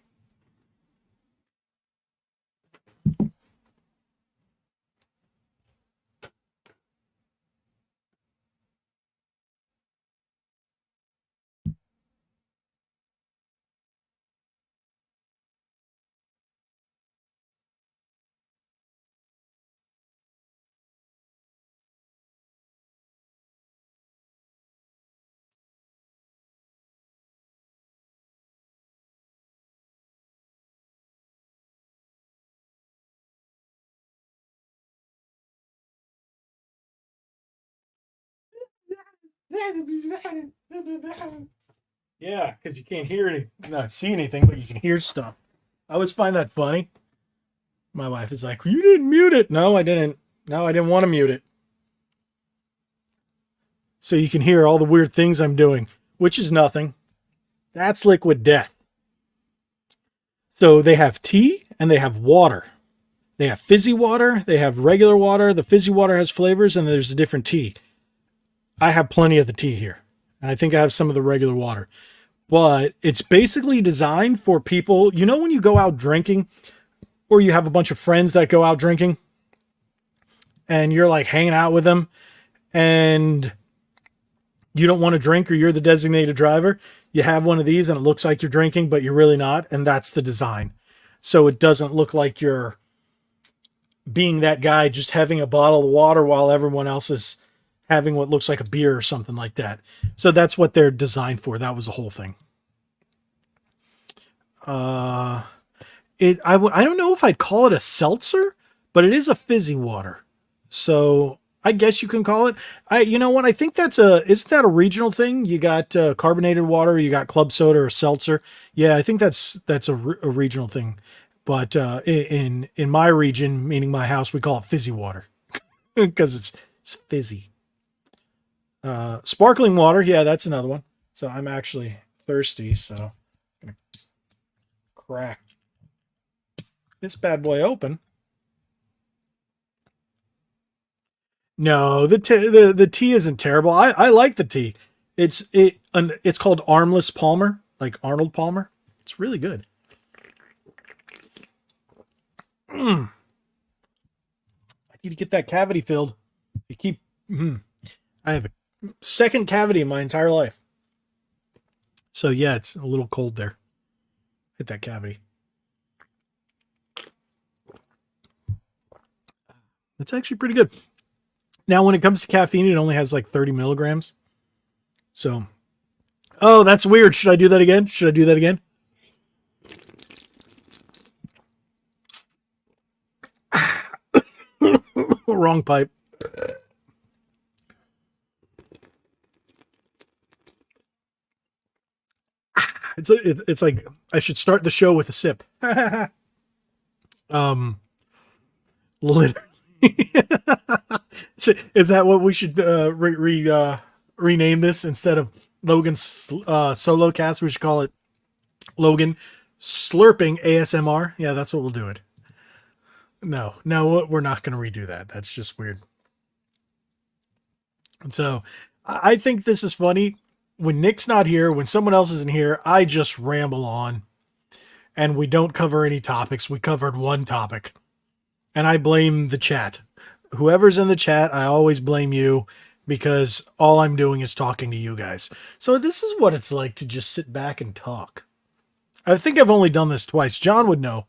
Yeah, because you can't hear any, not see anything, but you can hear stuff. I always find that funny. My wife is like, "You didn't mute it." No, I didn't. No, I didn't want to mute it. So you can hear all the weird things I'm doing, which is nothing. That's Liquid Death. So they have tea and they have water. They have fizzy water, they have regular water. The fizzy water has flavors, and there's a different tea. I have plenty of the tea here, and I think I have some of the regular water. But it's basically designed for people, you know, when you go out drinking or you have a bunch of friends that go out drinking and you're like hanging out with them and you don't want to drink or you're the designated driver, you have one of these and it looks like you're drinking, but you're really not. And that's the design. So it doesn't look like you're being that guy just having a bottle of water while everyone else is having what looks like a beer or something like that. So that's what they're designed for. That was the whole thing. I don't know if I'd call it a seltzer, but it is a fizzy water. So I guess you can call it. You know what? I think isn't that a regional thing? You got carbonated water, you got club soda or seltzer. Yeah, I think that's a regional thing. But in my region, meaning my house, we call it fizzy water because it's fizzy. Sparkling water, yeah, that's another one. So I'm actually thirsty, so I'm gonna crack this bad boy open. No, the tea isn't terrible. I like the tea. It's called Armless Palmer, like Arnold Palmer. It's really good. I need to get that cavity filled. You keep. I have a second cavity in my entire life. So yeah, it's a little cold there. Hit that cavity. It's actually pretty good. Now, when it comes to caffeine, it only has like 30 milligrams. So, oh, that's weird. Should I do that again? Should I do that again? Wrong pipe. It's like I should start the show with a sip. Literally. Is that what we should rename this instead of Logan's SOLOCAST? We should call it Logan Slurping ASMR. Yeah, that's what we'll do it. No, we're not going to redo that. That's just weird. And so I think this is funny. When Nick's not here, when someone else isn't here, I just ramble on and we don't cover any topics. We covered one topic and I blame the chat. Whoever's in the chat, I always blame you because all I'm doing is talking to you guys. So this is what it's like to just sit back and talk. I think I've only done this twice. John would know.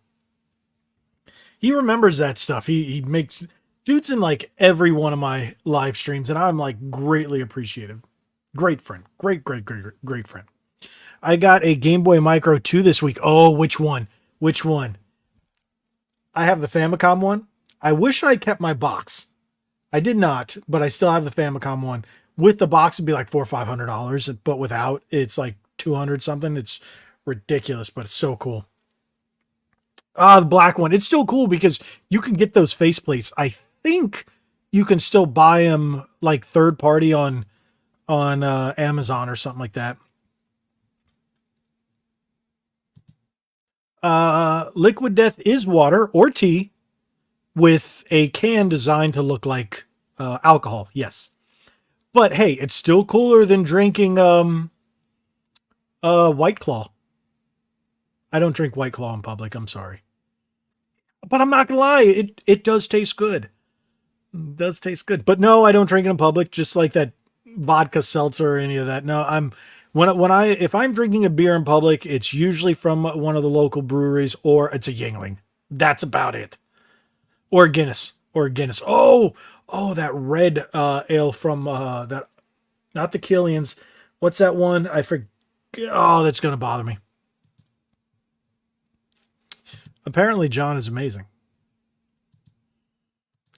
He remembers that stuff. He makes dude's in like every one of my live streams, and I'm like greatly appreciative. Great friend. Great friend. I got a Game Boy Micro 2 this week. Oh, which one? Which one? I have the Famicom one. I wish I kept my box. I did not, but I still have the Famicom one. With the box, it'd be like $400 or $500, but without, it's like 200 something. It's ridiculous, but it's so cool. Ah, the black one. It's still cool because you can get those faceplates. I think you can still buy them like third party on Amazon or something like that. Liquid Death is water or tea with a can designed to look like alcohol. Yes, but hey, it's still cooler than drinking White Claw. I don't drink White Claw in public. I'm sorry, but I'm not gonna lie. It does taste good. It does taste good. But no, I don't drink it in public. Just like that vodka seltzer or any of that. No, I'm when I if I'm drinking a beer in public, it's usually from one of the local breweries or it's a Yingling. That's about it. Or Guinness. Or Guinness. Oh, that red ale from that not the Killians. What's that one? I forget. Oh, that's gonna bother me. Apparently, John is amazing.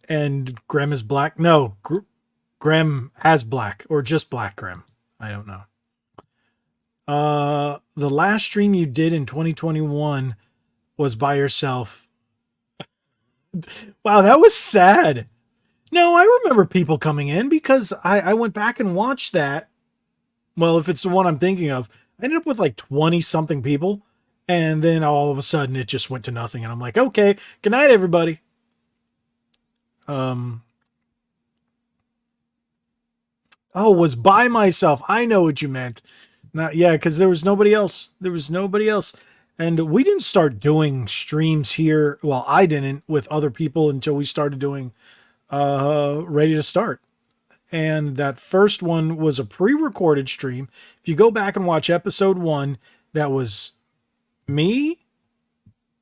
And Graham is black. No, Graham has black or just black Graham. I don't know. The last stream you did in 2021 was by yourself. Wow, that was sad. No, I remember people coming in because I went back and watched that. Well, if it's the one I'm thinking of, I ended up with like 20 something people. And then all of a sudden it just went to nothing. And I'm like, okay, good night, everybody. Um, oh, was by myself. I know what you meant. Not yeah, because there was nobody else. There was nobody else. And we didn't start doing streams here. Well, I didn't with other people until we started doing Ready to Start. And that first one was a pre-recorded stream. If you go back and watch episode 1, that was me,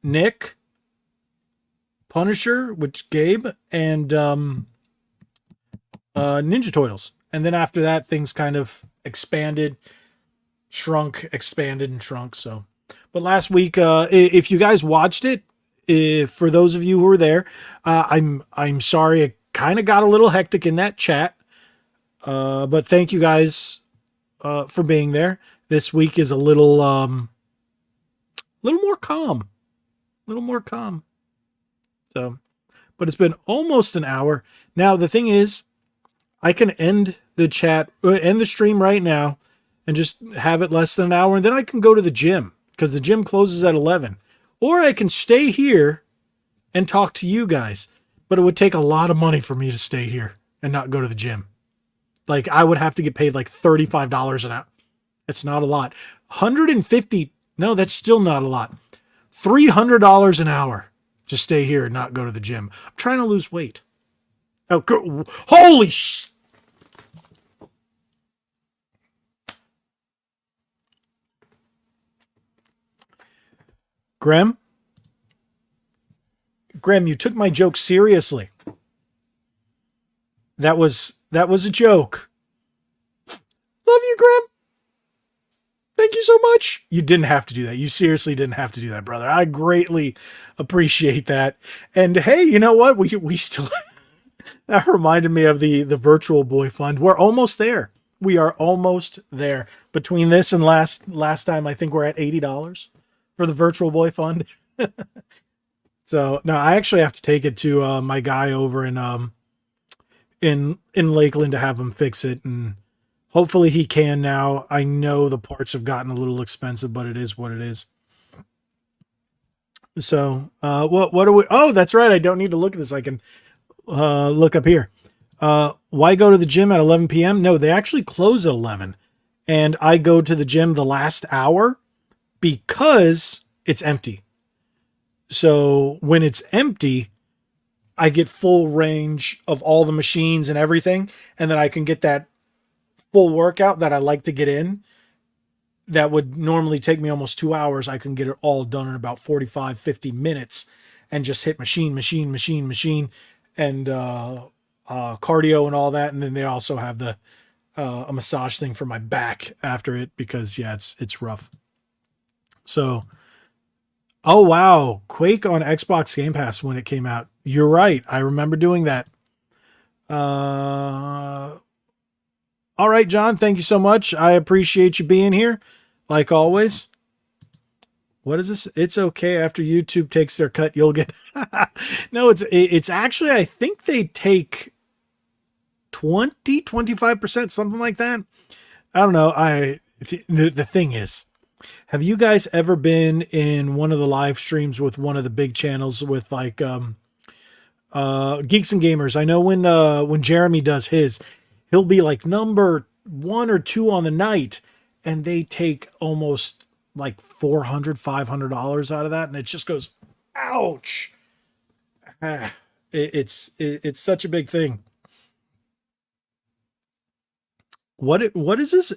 Nick, Punisher, which Gabe, and Ninja Turtles. And then after that, things kind of expanded, shrunk, expanded, and shrunk. So, but last week, if you guys watched it, for those of you who were there, I'm sorry, it kind of got a little hectic in that chat. But thank you guys for being there. This week is a little more calm, a little more calm. So, but it's been almost an hour now. The thing is, I can end the chat, end the stream right now, and just have it less than an hour, and then I can go to the gym because the gym closes at 11, or I can stay here and talk to you guys. But it would take a lot of money for me to stay here and not go to the gym. Like I would have to get paid like $35 an hour. It's not a lot. 150. No, that's still not a lot. $300 an hour to stay here and not go to the gym. I'm trying to lose weight. Oh, holy sh! Graham, you took my joke seriously. That was a joke. Love you, Graham. Thank you so much. You didn't have to do that. You seriously didn't have to do that, brother. I greatly appreciate that. And hey, you know what? We still that reminded me of the Virtual Boy Fund. We're almost there. We are almost there. Between this and last time, I think we're at $80 for the Virtual Boy Fund. So no, I actually have to take it to my guy over in Lakeland to have him fix it, and hopefully he can now. I know the parts have gotten a little expensive, but it is what it is. So what are we? Oh, that's right. I don't need to look at this. I can look up here. Why go to the gym at 11 p.m.? No, they actually close at 11, and I go to the gym the last hour because it's empty. So when it's empty, I get full range of all the machines and everything, and then I can get that full workout that I like to get in. That would normally take me almost 2 hours. I can get it all done in about 45, 50 minutes and just hit machine, and cardio and all that. And then they also have the a massage thing for my back after it because yeah, it's rough. So, oh wow, Quake on Xbox Game Pass when it came out. You're right. I remember doing that. All right, John, thank you so much. I appreciate you being here, like always. What is this? It's okay after YouTube takes their cut, you'll get. No, it's actually, I think they take 25%, something like that. I don't know. The thing is, have you guys ever been in one of the live streams with one of the big channels with like Geeks and Gamers? I know when Jeremy does his, he'll be like number 1 or 2 on the night, and they take almost like $400-$500 out of that, and it just goes, ouch. It's such a big thing. What is this?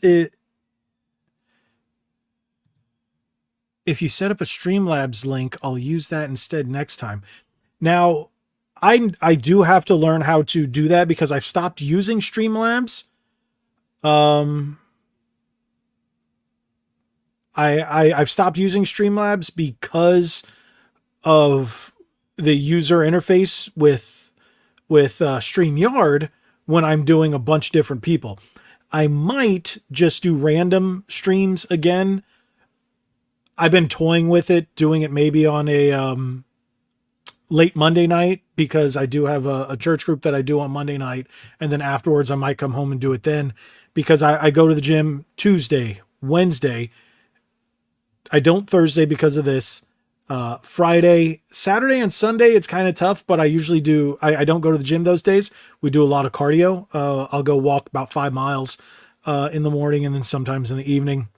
If you set up a Streamlabs link, I'll use that instead next time. Now, I do have to learn how to do that because I've stopped using Streamlabs. Um, I've stopped using Streamlabs because of the user interface with StreamYard when I'm doing a bunch of different people. I might just do random streams again. I've been toying with it, doing it maybe on a late Monday night because I do have a church group that I do on Monday night. And then afterwards, I might come home and do it then because I go to the gym Tuesday, Wednesday. I don't Thursday because of this. Friday, Saturday, and Sunday, it's kind of tough, but I usually do. I don't go to the gym those days. We do a lot of cardio. I'll go walk about 5 miles in the morning and then sometimes in the evening.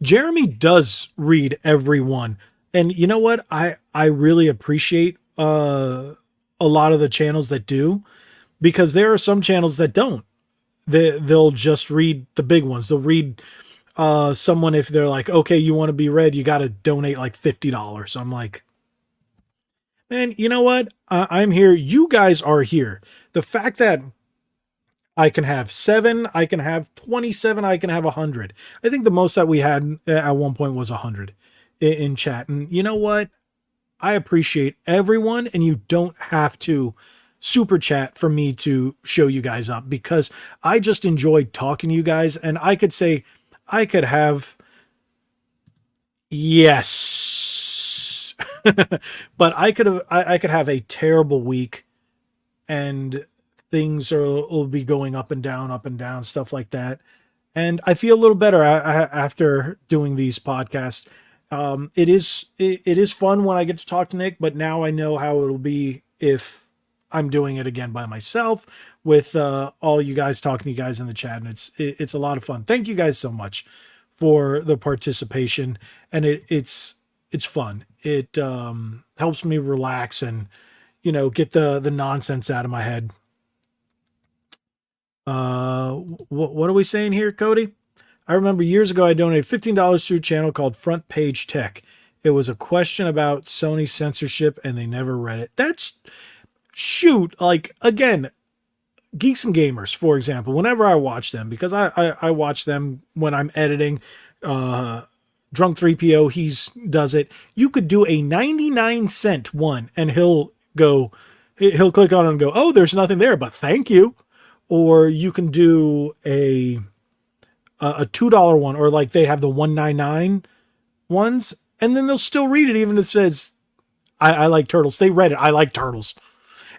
Jeremy does read every one. And you know what? I really appreciate a lot of the channels that do because there are some channels that don't. They'll just read the big ones. They'll read someone if they're like, okay, you want to be read, you got to donate like $50. I'm like, man, you know what? I'm here. You guys are here. The fact that I can have 7, I can have 27, I can have 100. I think the most that we had at one point was 100 in chat. And you know what? I appreciate everyone, and you don't have to super chat for me to show you guys up because I just enjoyed talking to you guys. And I could say, I could have, yes, but I could have a terrible week and things will be going up and down, stuff like that. And I feel a little better after doing these podcasts. It is fun when I get to talk to Nick, but now I know how it'll be if I'm doing it again by myself with all you guys talking to you guys in the chat, and it's a lot of fun. Thank you guys so much for the participation, and it's fun. It helps me relax and get the nonsense out of my head. What are we saying here, Cody? I remember years ago I donated $15 to a channel called Front Page Tech. It was a question about Sony censorship, and they never read it. That's shoot. Like again, Geeks and Gamers, for example. Whenever I watch them, because I watch them when I'm editing. Drunk 3PO, he's does it. You could do a 99-cent one, and he'll click on it and go, "Oh, there's nothing there, but thank you." Or you can do a $2 one, or like they have the 199 ones, and then they'll still read it even if it says, I like turtles. They read it. I like turtles.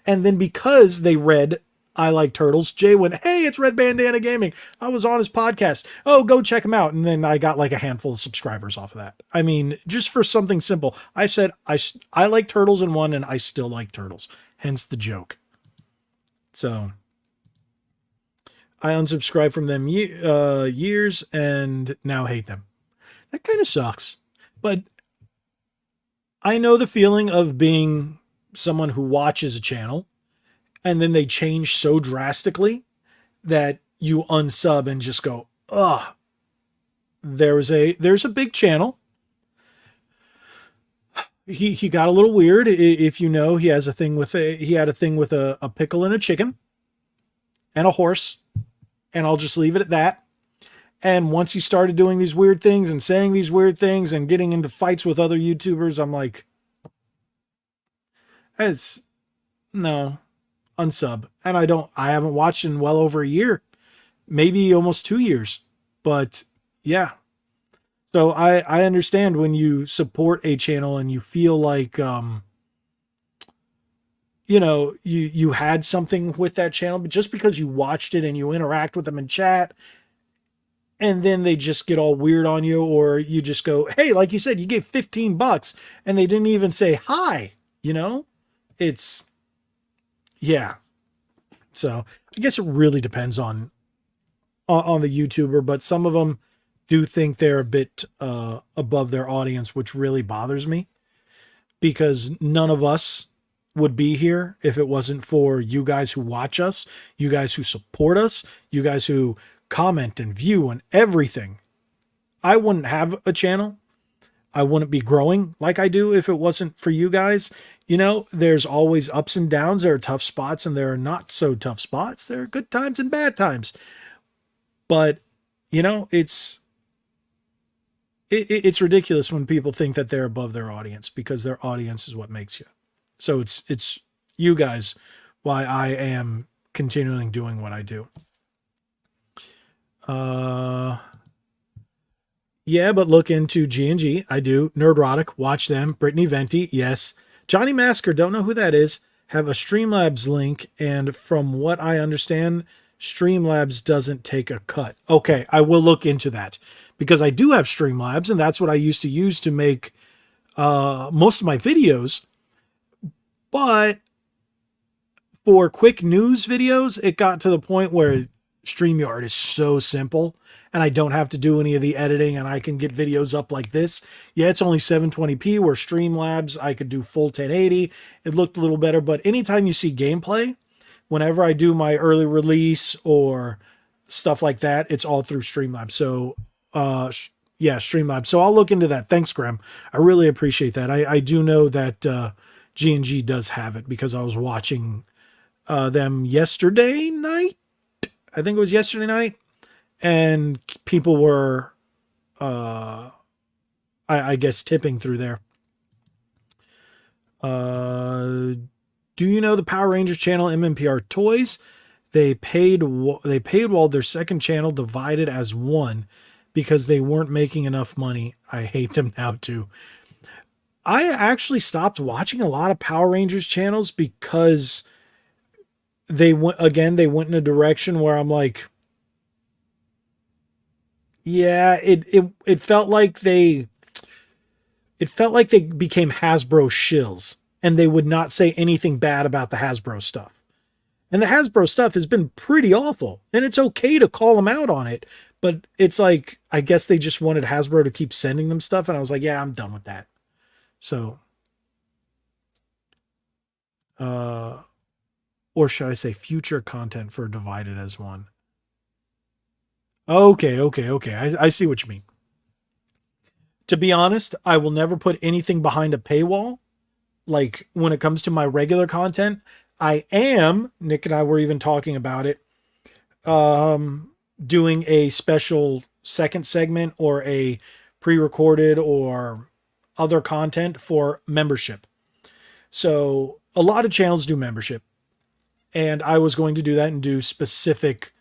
And then because they read I like turtles, Jay went, "Hey, it's Red Bandana Gaming. I was on his podcast. Oh, go check him out." And then I got like a handful of subscribers off of that. I mean, just for something simple. I said, I like turtles in one, and I still like turtles. Hence the joke. So I unsubscribed from them years and now hate them. That kind of sucks. But I know the feeling of being someone who watches a channel and then they change so drastically that you unsub and just go, ugh. There's a big channel. He got a little weird. If you know, he had a thing with a pickle and a chicken and a horse. And I'll just leave it at that. And once he started doing these weird things and saying these weird things and getting into fights with other YouTubers, I'm like, no, unsub. And I haven't watched in well over a year, maybe almost 2 years. But yeah, So I understand when you support a channel and you feel like you had something with that channel, but just because you watched it and you interact with them in chat and then they just get all weird on you, or you just go, hey, like you said, you gave $15 and they didn't even say hi, you know? It's yeah. So I guess it really depends on the YouTuber, but some of them do think they're a bit above their audience, which really bothers me because none of us would be here if it wasn't for you guys who watch us, you guys who support us, you guys who comment and view and everything. I wouldn't have a channel. I wouldn't be growing like I do if it wasn't for you guys. There's always ups and downs. There are tough spots and there are not so tough spots. There are good times and bad times. But, it's ridiculous when people think that they're above their audience because their audience is what makes you. So it's you guys why I am continuing doing what I do. Yeah, but look into G&G. I do. Nerdrotic, watch them. Brittany Venti, yes. Johnny Masker, don't know who that is. Have a Streamlabs link, and from what I understand, Streamlabs doesn't take a cut. Okay, I will look into that because I do have Streamlabs, and that's what I used to use to make most of my videos. But for quick news videos, it got to the point where StreamYard is so simple and I don't have to do any of the editing and I can get videos up like this. Yeah, it's only 720p where Streamlabs, I could do full 1080. It looked a little better, but anytime you see gameplay, whenever I do my early release or stuff like that, it's all through Streamlabs. So, yeah, Streamlabs. So I'll look into that. Thanks, Graham. I really appreciate that. I do know that G&G does have it because I was watching them yesterday night. I think it was yesterday night. And people were, I guess, tipping through there. Do you know the Power Rangers channel MMPR Toys? They paid while their second channel divided as one because they weren't making enough money. I hate them now too. I actually stopped watching a lot of Power Rangers channels because they went in a direction where I'm like, yeah, it felt like they became Hasbro shills and they would not say anything bad about the Hasbro stuff. And the Hasbro stuff has been pretty awful, and it's okay to call them out on it, but it's like, I guess they just wanted Hasbro to keep sending them stuff, and I was like, yeah, I'm done with that. So, or should I say future content for divided as one? Okay. I see what you mean. To be honest, I will never put anything behind a paywall. Like when it comes to my regular content, Nick and I were even talking about it, doing a special second segment or a pre-recorded or other content for membership. So a lot of channels do membership, and I was going to do that and do specific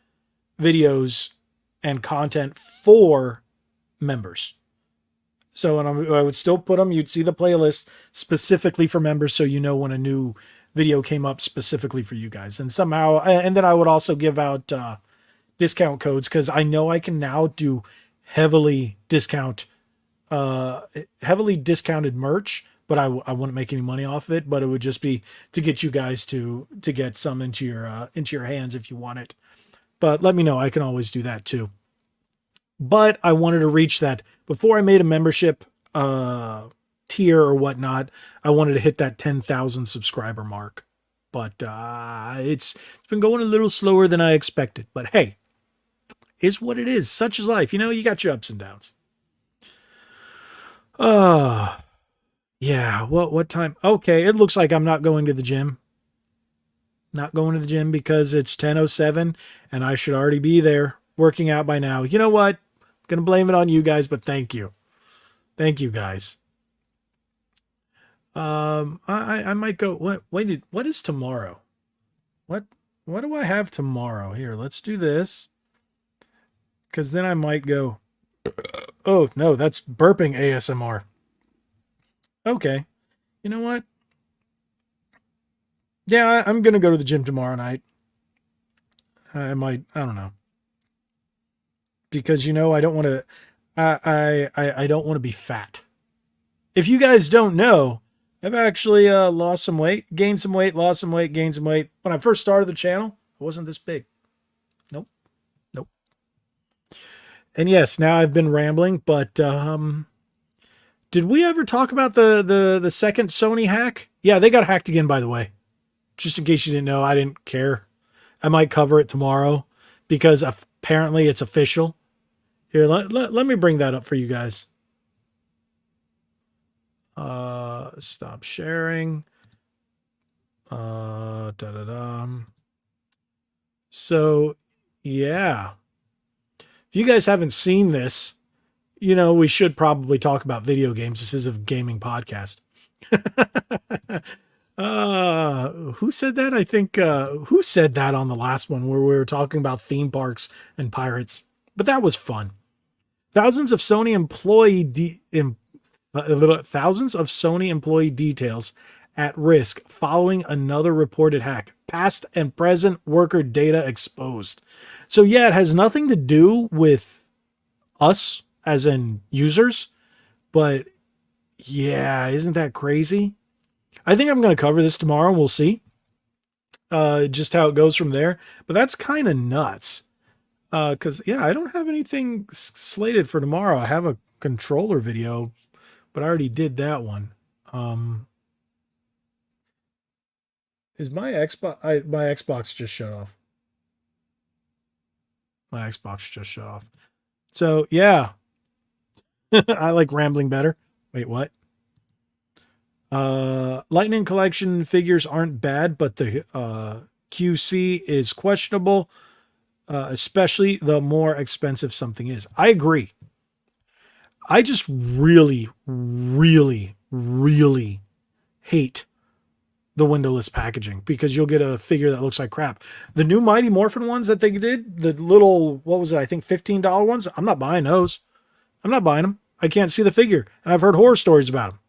videos and content for members. So, and I would still put them, you'd see the playlist specifically for members. So, when a new video came up specifically for you guys, and somehow, and then I would also give out discount codes because I know I can now do heavily discounted merch, but I wouldn't make any money off of it, but it would just be to get you guys to get some into your hands if you want it. But let me know. I can always do that too. But I wanted to reach that before I made a membership tier or whatnot. I wanted to hit that 10,000 subscriber mark. But it's been going a little slower than I expected. But hey, is what it is. Such is life. You got your ups and downs. Yeah. What time? Okay, it looks like I'm not going to the gym. Not going to the gym because it's 10:07 and I should already be there working out by now. You know what? I'm going to blame it on you guys, but thank you. Thank you guys. I might go. What is tomorrow? What do I have tomorrow? Here, let's do this. Because then I might go Oh, no, that's burping ASMR. Okay. You know what? Yeah, I'm going to go to the gym tomorrow night. I might, I don't know. Because, I don't want to, I don't want to be fat. If you guys don't know, I've actually lost some weight, gained some weight, lost some weight, gained some weight. When I first started the channel, I wasn't this big. Nope. Nope. And yes, now I've been rambling, but did we ever talk about the second Sony hack? Yeah, they got hacked again, by the way. Just in case you didn't know, I didn't care. I might cover it tomorrow because apparently it's official. Here, let me bring that up for you guys. Stop sharing. Da da da. So, yeah. If you guys haven't seen this, we should probably talk about video games. This is a gaming podcast. Who said that? I think, who said that on the last one where we were talking about theme parks and pirates? But that was fun. Thousands of Sony employee details at risk following another reported hack. Past and present worker data exposed. So yeah, it has nothing to do with us as in users, but yeah, isn't that crazy? I think I'm going to cover this tomorrow and we'll see just how it goes from there. But that's kind of nuts. Because, yeah, I don't have anything slated for tomorrow. I have a controller video, but I already did that one. Is my Xbox... my Xbox just shut off. My Xbox just shut off. So, yeah. I like rambling better. Wait, what? Lightning Collection figures aren't bad, but the QC is questionable. Especially the more expensive something is. I agree. I just really, really, really hate the windowless packaging because you'll get a figure that looks like crap. The new Mighty Morphin ones that they did, the little, what was it? I think $15 ones. I'm not buying those. I'm not buying them. I can't see the figure. And I've heard horror stories about them.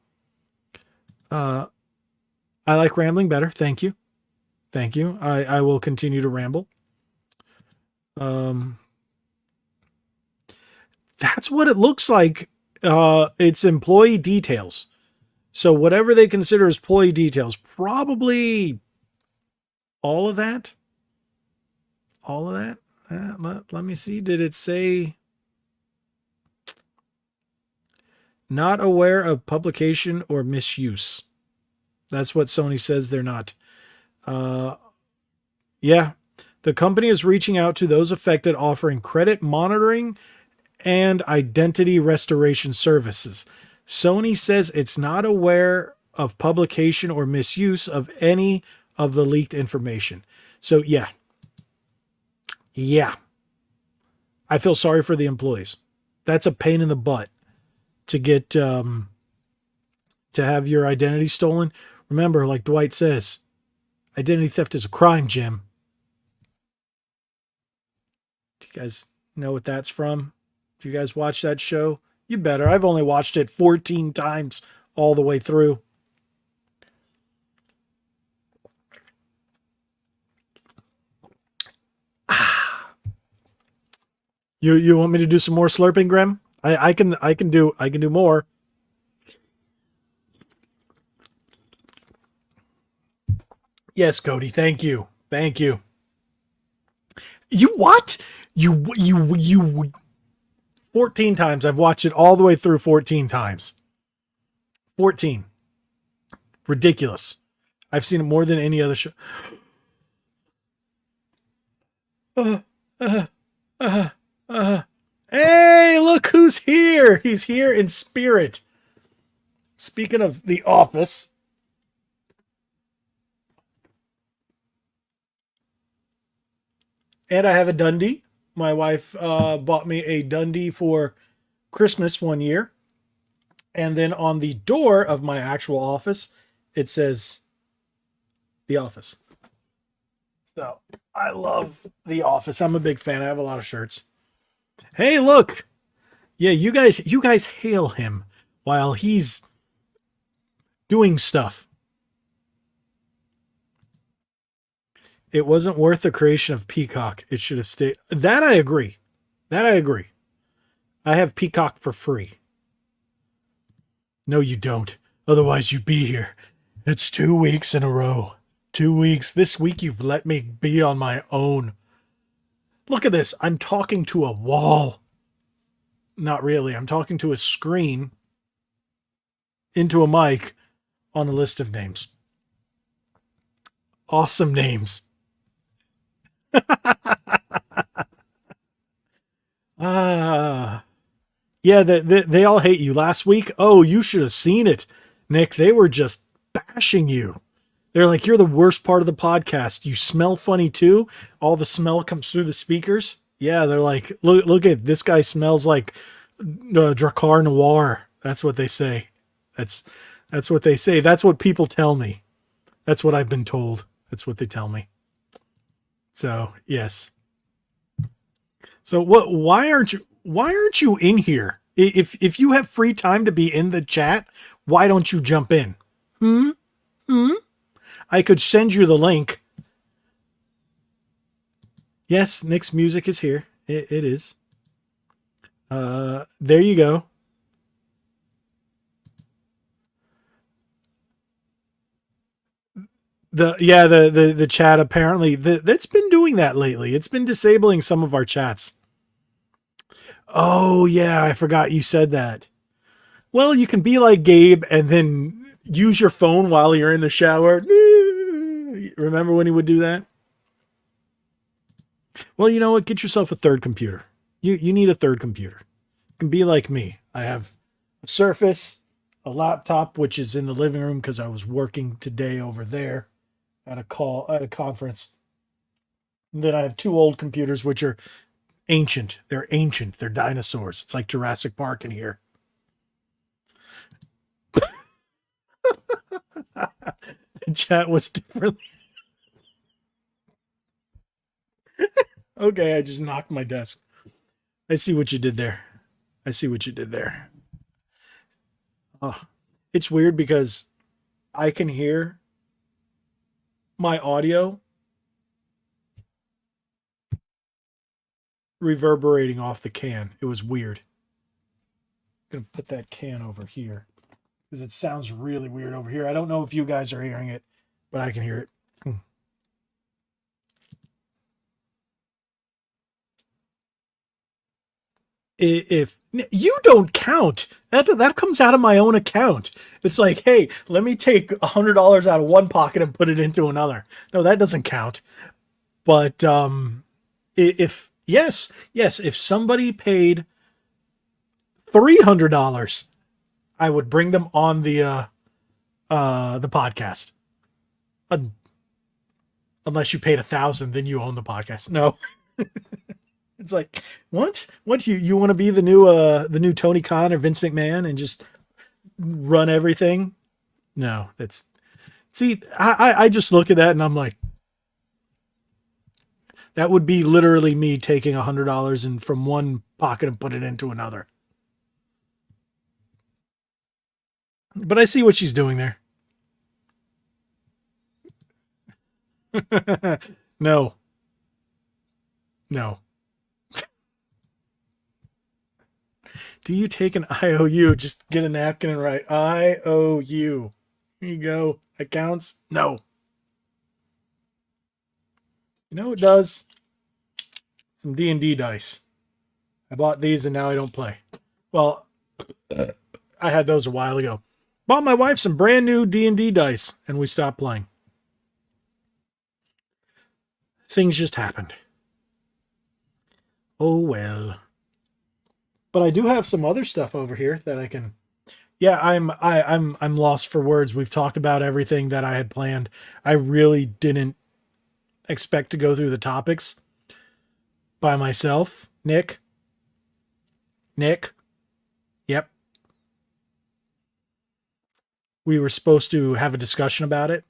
I like rambling better. Thank you. Thank you. I will continue to ramble. That's what it looks like. It's employee details. So whatever they consider as employee details, probably all of that. All of that. Let me see. Did it say not aware of publication or misuse? That's what Sony says they're not. Yeah. The company is reaching out to those affected, offering credit monitoring and identity restoration services. Sony says it's not aware of publication or misuse of any of the leaked information. So, yeah. Yeah. I feel sorry for the employees. That's a pain in the butt to get, to have your identity stolen. Remember, like Dwight says, identity theft is a crime, Jim. Do you guys know what that's from? Do you guys watch that show? You better. I've only watched it 14 times all the way through. You want me to do some more slurping, Grim? I can do more. Yes, Cody. Thank you. Thank you. You what? You 14 times. I've watched it all the way through 14 times. 14. Ridiculous. I've seen it more than any other show. Hey, look who's here. He's here in spirit. Speaking of The Office. And I have a Dundee. My wife bought me a Dundee for Christmas one year. And then on the door of my actual office, it says The Office. So I love The Office. I'm a big fan. I have a lot of shirts. Hey, look. Yeah, you guys hail him while he's doing stuff. It wasn't worth the creation of Peacock. It should have stayed. That I agree. That I agree. I have Peacock for free. No, you don't. Otherwise, you'd be here. It's 2 weeks in a row. 2 weeks. This week, you've let me be on my own. Look at this. I'm talking to a wall. Not really. I'm talking to a screen into a mic on a list of names. Awesome names. Ah. Yeah, they all hate you. Last week, oh, you should have seen it, Nick. They were just bashing you. They're like, you're the worst part of the podcast. You smell funny too. All the smell comes through the speakers. Yeah, they're like, look at this guy smells like Dracar Noir. That's what they say. That's that's what they say. That's what people tell me. That's what I've been told. That's what they tell me. So yes. So what? Why aren't you in here? If you have free time to be in the chat, why don't you jump in? Hmm. Hmm. I could send you the link. Yes, Nick's music is here. It is. There you go. The chat apparently that's been doing that lately. It's been disabling some of our chats. Oh yeah, I forgot you said that. Well, you can be like Gabe and then use your phone while you're in the shower. Remember when he would do that? Well, you know what? Get yourself a third computer. You need a third computer. You can be like me. I have a Surface, a laptop, which is in the living room because I was working today over there at a conference. And then I have two old computers, which are ancient. They're ancient. They're dinosaurs. It's like Jurassic Park in here. The chat was different. Okay, I just knocked my desk. I see what you did there. I see what you did there. Oh, it's weird because I can hear my audio reverberating off the can. It was weird. I'm going to put that can over here because it sounds really weird over here. I don't know if you guys are hearing it, but I can hear it. If you don't count, that comes out of my own account. It's like, hey, let me take $100 out of one pocket and put it into another. No, that doesn't count. But if yes, if somebody paid $300, I would bring them on the podcast. Unless you paid 1,000, then you own the podcast. No. It's like, what? What you want to be the new Tony Khan or Vince McMahon and just run everything? No, that's see, I just look at that and I'm like, that would be literally me taking $100 and from one pocket and put it into another. But I see what she's doing there. No, no. Do you take an IOU? Just get a napkin and write IOU. Here you go. Accounts? No. You know it does? Some D&D dice. I bought these and now I don't play. Well, I had those a while ago. Bought my wife some brand new D&D dice and we stopped playing. Things just happened. Oh well. But I do have some other stuff over here that I can. Yeah, I'm lost for words. We've talked about everything that I had planned. I really didn't expect to go through the topics by myself. Nick. Yep. We were supposed to have a discussion about it.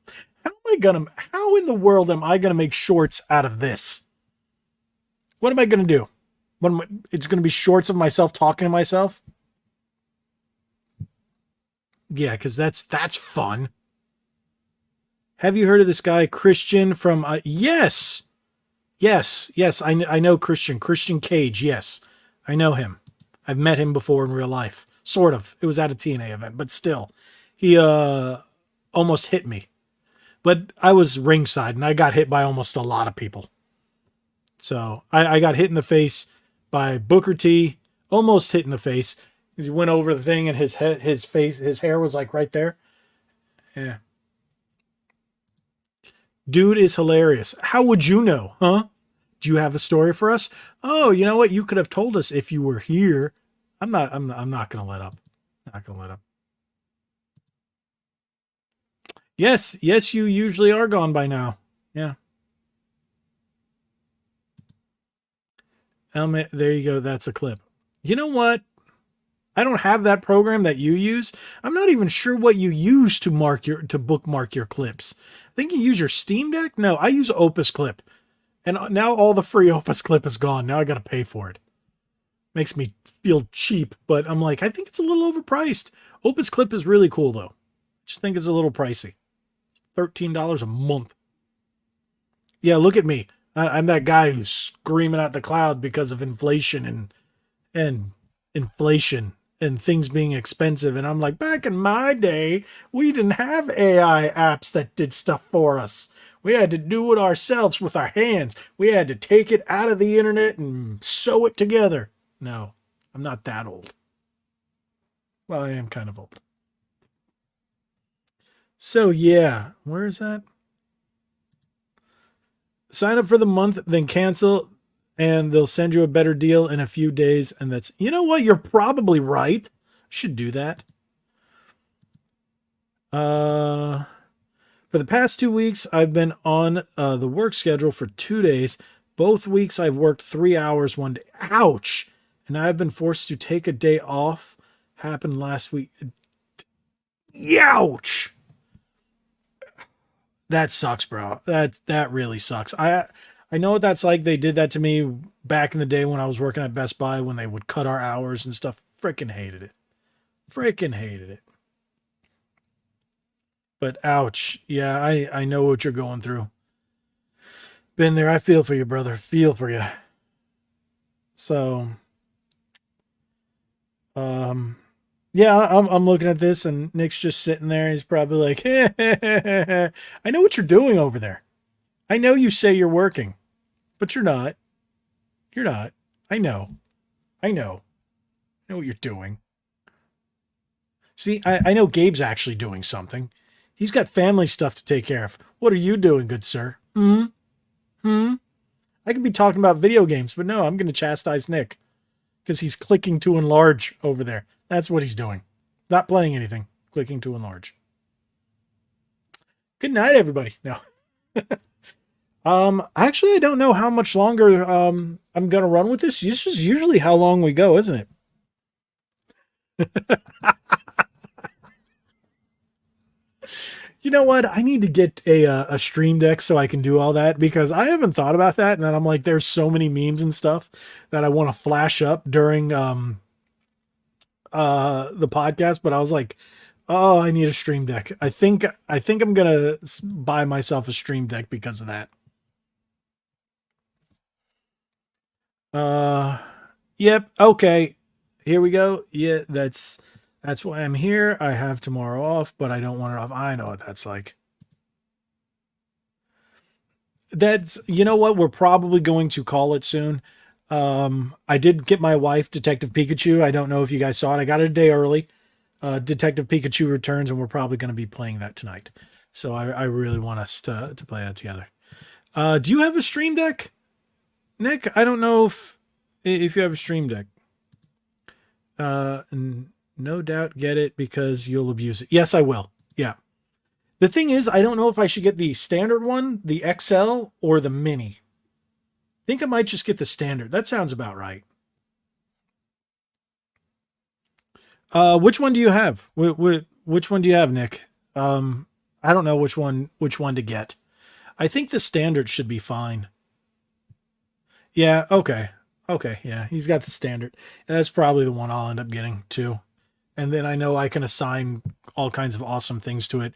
How in the world am I gonna make shorts out of this? What am I gonna do? It's going to be shorts of myself talking to myself. Yeah, because that's fun. Have you heard of this guy Christian from? Yes, yes. I know Christian Cage. Yes, I know him. I've met him before in real life. Sort of. It was at a TNA event, but still, he almost hit me. But I was ringside, and I got hit by almost a lot of people. So I got hit in the face by Booker T. Almost hit in the face because he went over the thing, and his hair was like right there. Yeah. Dude is hilarious. How would you know, huh? Do you have a story for us? Oh, you know what? You could have told us if you were here. I'm not gonna let up. Not gonna let up. Yes, you usually are gone by now. Yeah. There you go. That's a clip. You know what? I don't have that program that you use. I'm not even sure what you use to bookmark your clips. I think you use your Steam Deck. No, I use Opus Clip, and now all the free Opus Clip is gone. Now I got to pay for it. Makes me feel cheap, but I'm like, I think it's a little overpriced. Opus Clip is really cool though. Just think it's a little pricey. $13 a month. Yeah, look at me. I'm that guy who's screaming at the cloud because of inflation and inflation and things being expensive. And I'm like, back in my day, we didn't have AI apps that did stuff for us. We had to do it ourselves with our hands. We had to take it out of the internet and sew it together. No, I'm not that old. Well, I am kind of old. So yeah, where is that? Sign up for the month, then cancel, and they'll send you a better deal in a few days. And that's, you know what? You're probably right. Should do that. For the past 2 weeks, I've been on the work schedule for 2 days. Both weeks, I've worked 3 hours one day. Ouch! And I've been forced to take a day off. Happened last week. Ouch! That sucks, bro. That really sucks. I know what that's like. They did that to me back in the day when I was working at Best Buy when they would cut our hours and stuff. Freaking hated it. Freaking hated it. But ouch. Yeah, I know what you're going through. Been there. I feel for you, brother. Feel for you. So, um, yeah, I'm looking at this and Nick's just sitting there. He's probably like, I know what you're doing over there. I know you say you're working, but you're not. You're not. I know. I know. I know what you're doing. See, I know Gabe's actually doing something. He's got family stuff to take care of. What are you doing, good sir? Hmm? Hmm? I could be talking about video games, but no, I'm going to chastise Nick because he's clicking to enlarge over there. That's what he's doing. Not playing anything. Clicking to enlarge. Good night, everybody. No. Actually, I don't know how much longer I'm going to run with this. This is usually how long we go, isn't it? You know what? I need to get a Stream Deck so I can do all that because I haven't thought about that. And then I'm like, there's so many memes and stuff that I want to flash up during the podcast. But I was like, oh, I need a Stream Deck. I think I'm gonna buy myself a Stream Deck because of that. Uh, yep. Okay. Here we go. Yeah, that's why I'm here. I have tomorrow off, but I don't want it off. I know what that's like. That's, you know what? We're probably going to call it soon. I did get my wife Detective Pikachu. I don't know if you guys saw it. I got it a day early. Detective Pikachu returns, and we're probably going to be playing that tonight. So I really want us to play that together. Do you have a Stream Deck, Nick? I don't know if you have a Stream Deck. No doubt get it because you'll abuse it. Yes, I will. Yeah. The thing is, I don't know if I should get the standard one, the XL, or the mini. I think I might just get the standard. That sounds about right. Which one do you have? Which one do you have, Nick? I don't know which one to get. I think the standard should be fine. Yeah, okay. Okay, yeah, he's got the standard. That's probably the one I'll end up getting too. And then I know I can assign all kinds of awesome things to it.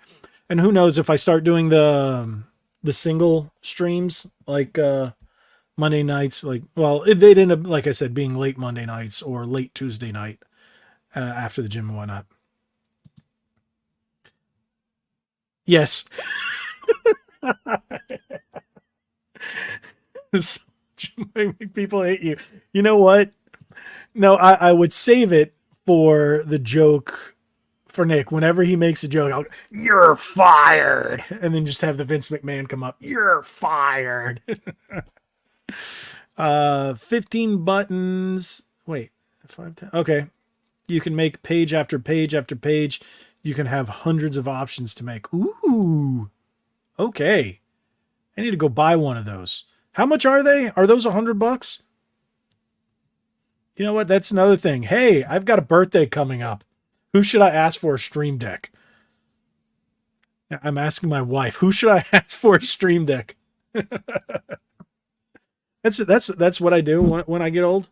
And who knows if I start doing the single streams like Monday nights, like well, they'd end up like I said being late Monday nights or late Tuesday night after the gym and whatnot. Yes. People hate you. You know what? No, I would save it for the joke for Nick. Whenever he makes a joke, I'll you're fired. And then just have the Vince McMahon come up. You're fired. 15 buttons. Wait, 5, 10. Okay. You can make page after page after page. You can have hundreds of options to make. Ooh. Okay. I need to go buy one of those. How much are they? Are those $100? You know what? That's another thing. Hey, I've got a birthday coming up. Who should I ask for a stream deck? I'm asking my wife. Who should I ask for a stream deck? That's what I do when I get old.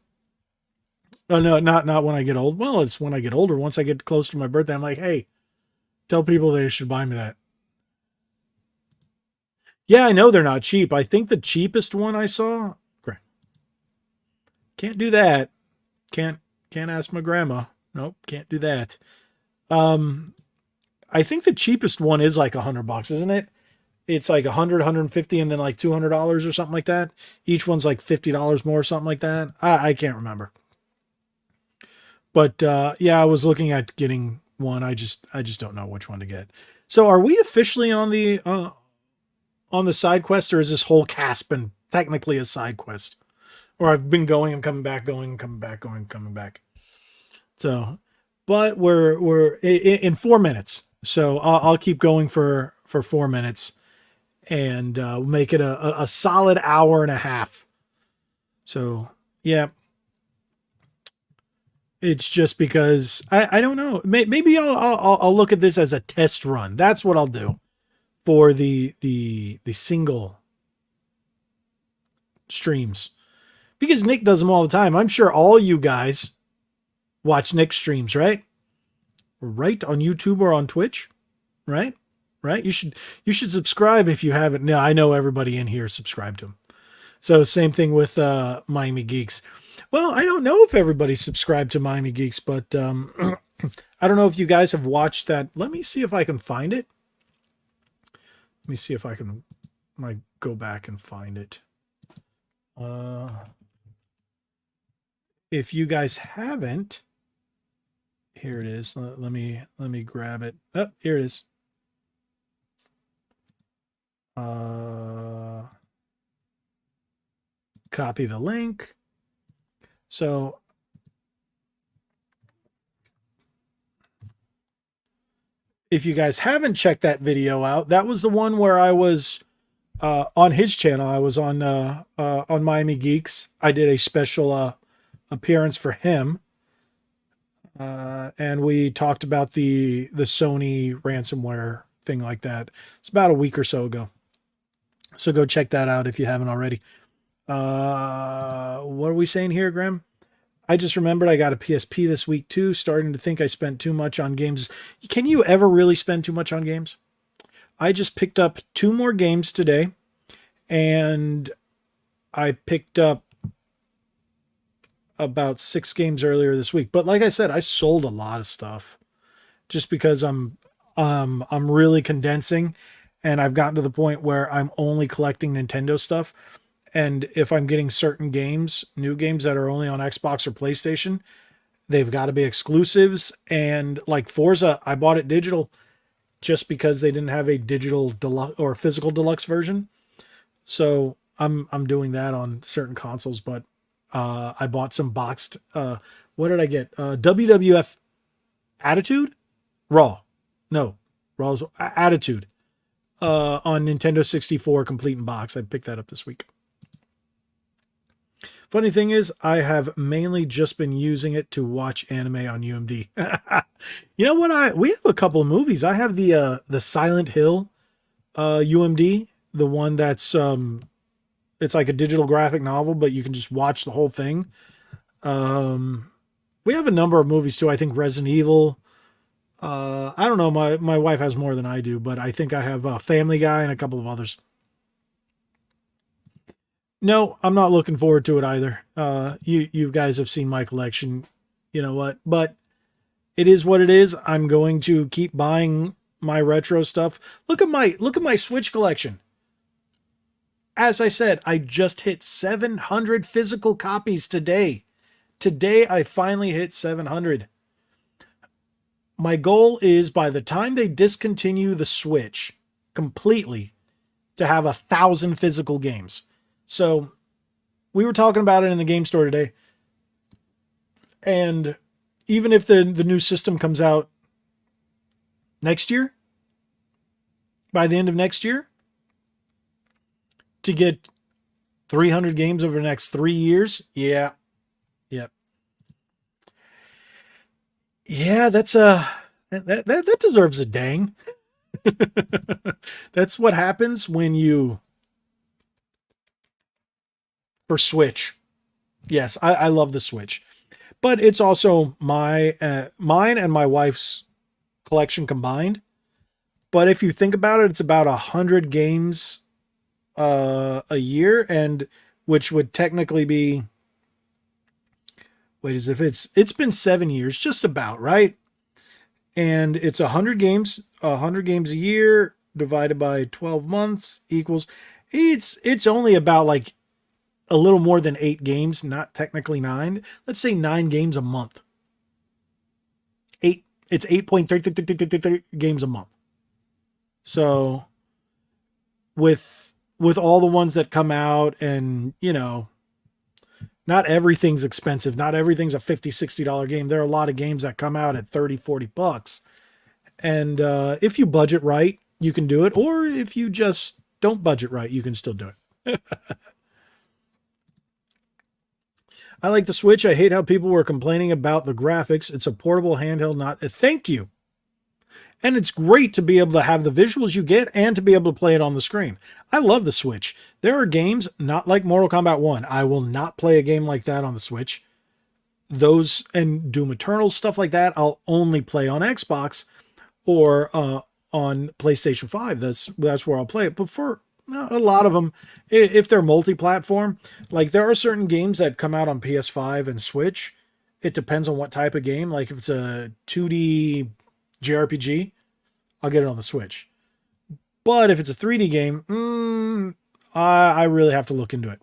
Oh no, not when I get old. Well, it's when I get older. Once I get close to my birthday, I'm like, hey, tell people they should buy me that. Yeah, I know they're not cheap. I think the cheapest one I saw. Great. Can't do that. Can't ask my grandma. Nope, can't do that. I think the cheapest one is like $100, isn't it? It's like 100, 150, and then like $200 or something like that. Each one's like $50 more, something like that. I can't remember. But yeah, I was looking at getting one. I just don't know which one to get. So, are we officially on the side quest, or is this whole cast been technically a side quest? Or I've been going and coming back, going and coming back, going and coming back. So, but we're in 4 minutes. So I'll keep going for 4 minutes, and make it a solid hour and a half. So yeah, it's just because I don't know. Maybe I'll look at this as a test run. That's what I'll do for the single streams, because Nick does them all the time. I'm sure all you guys watch Nick's streams, right? Right, on YouTube or on Twitch, right? Right. You should subscribe if you haven't. Now I know everybody in here subscribed to him. So same thing with Miami Geeks. Well, I don't know if everybody subscribed to Miami Geeks, but I don't know if you guys have watched that. Let me see if I can find it. Let me see if I can go back and find it. If you guys haven't, here it is. Let me grab it. Oh, here it is. Copy the link. So if you guys haven't checked that video out, that was the one where I was on his channel. I was on Miami Geeks. I did a special appearance for him. And we talked about the Sony ransomware thing like that. It's about a week or so ago. So go check that out if you haven't already. What are we saying here, Graham? I just remembered I got a PSP this week too, starting to think I spent too much on games. Can you ever really spend too much on games? I just picked up 2 more games today, and I picked up about 6 games earlier this week. But like I said, I sold a lot of stuff just because I'm really condensing, and I've gotten to the point where I'm only collecting Nintendo stuff. And if I'm getting certain games, new games that are only on Xbox or PlayStation, they've got to be exclusives. And like Forza, I bought it digital just because they didn't have a digital deluxe or physical deluxe version. So I'm doing that on certain consoles, but I bought some boxed. What did I get? WWF Attitude? Raw. No, Raw's Attitude. On Nintendo 64 complete in box. I picked that up this week. Funny thing is, I have mainly just been using it to watch anime on UMD. You know what? We have a couple of movies. I have the Silent Hill UMD, the one that's It's like a digital graphic novel, but you can just watch the whole thing. We have a number of movies too. I think Resident Evil. I don't know. My wife has more than I do, but I think I have Family Guy and a couple of others. No, I'm not looking forward to it either. You guys have seen my collection. You know what? But it is what it is. I'm going to keep buying my retro stuff. Look at my Switch collection. As I said, I just hit 700 physical copies today. Today I finally hit 700. My goal is by the time they discontinue the Switch completely to have 1,000 physical games. So we were talking about it in the game store today. And even if the new system comes out next year, by the end of next year, to get 300 games over the next 3 years, yeah. That's that deserves a dang. That's what happens when you for Switch. Yes, I love the Switch, but it's also mine and my wife's collection combined. But if you think about it, it's about 100 games a year, and which would technically be wait as if it's been 7 years, just about right, and it's 100 games a year divided by 12 months equals it's only about like a little more than 8 games, not technically 9. Let's say 9 games a month. It's 8.3 games a month. So with all the ones that come out, and not everything's expensive. Not everything's a $50-$60 game. There are a lot of games that come out at 30-40 bucks. And if you budget right, you can do it. Or if you just don't budget right, you can still do it. I like the Switch. I hate how people were complaining about the graphics. It's a portable handheld, not a thank you. And it's great to be able to have the visuals you get and to be able to play it on the screen. I love the Switch. There are games, not like Mortal Kombat 1. I will not play a game like that on the Switch. Those and Doom Eternal, stuff like that, I'll only play on Xbox or on PlayStation 5. That's where I'll play it. But for a lot of them, if they're multi-platform, like there are certain games that come out on PS5 and Switch. It depends on what type of game. Like if it's a 2D JRPG, I'll get it on the Switch. But if it's a 3D game, I really have to look into it.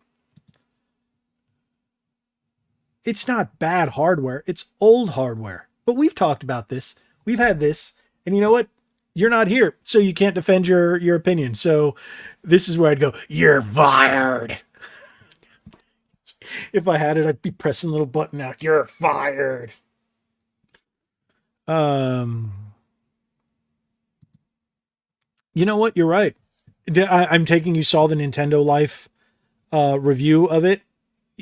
It's not bad hardware. It's old hardware. But we've talked about this. We've had this. And you know what? You're not here, so you can't defend your opinion. So this is where I'd go, you're fired. If I had it, I'd be pressing a little button now. You're fired. You know what? You're right. I'm taking you saw the Nintendo Life review of it.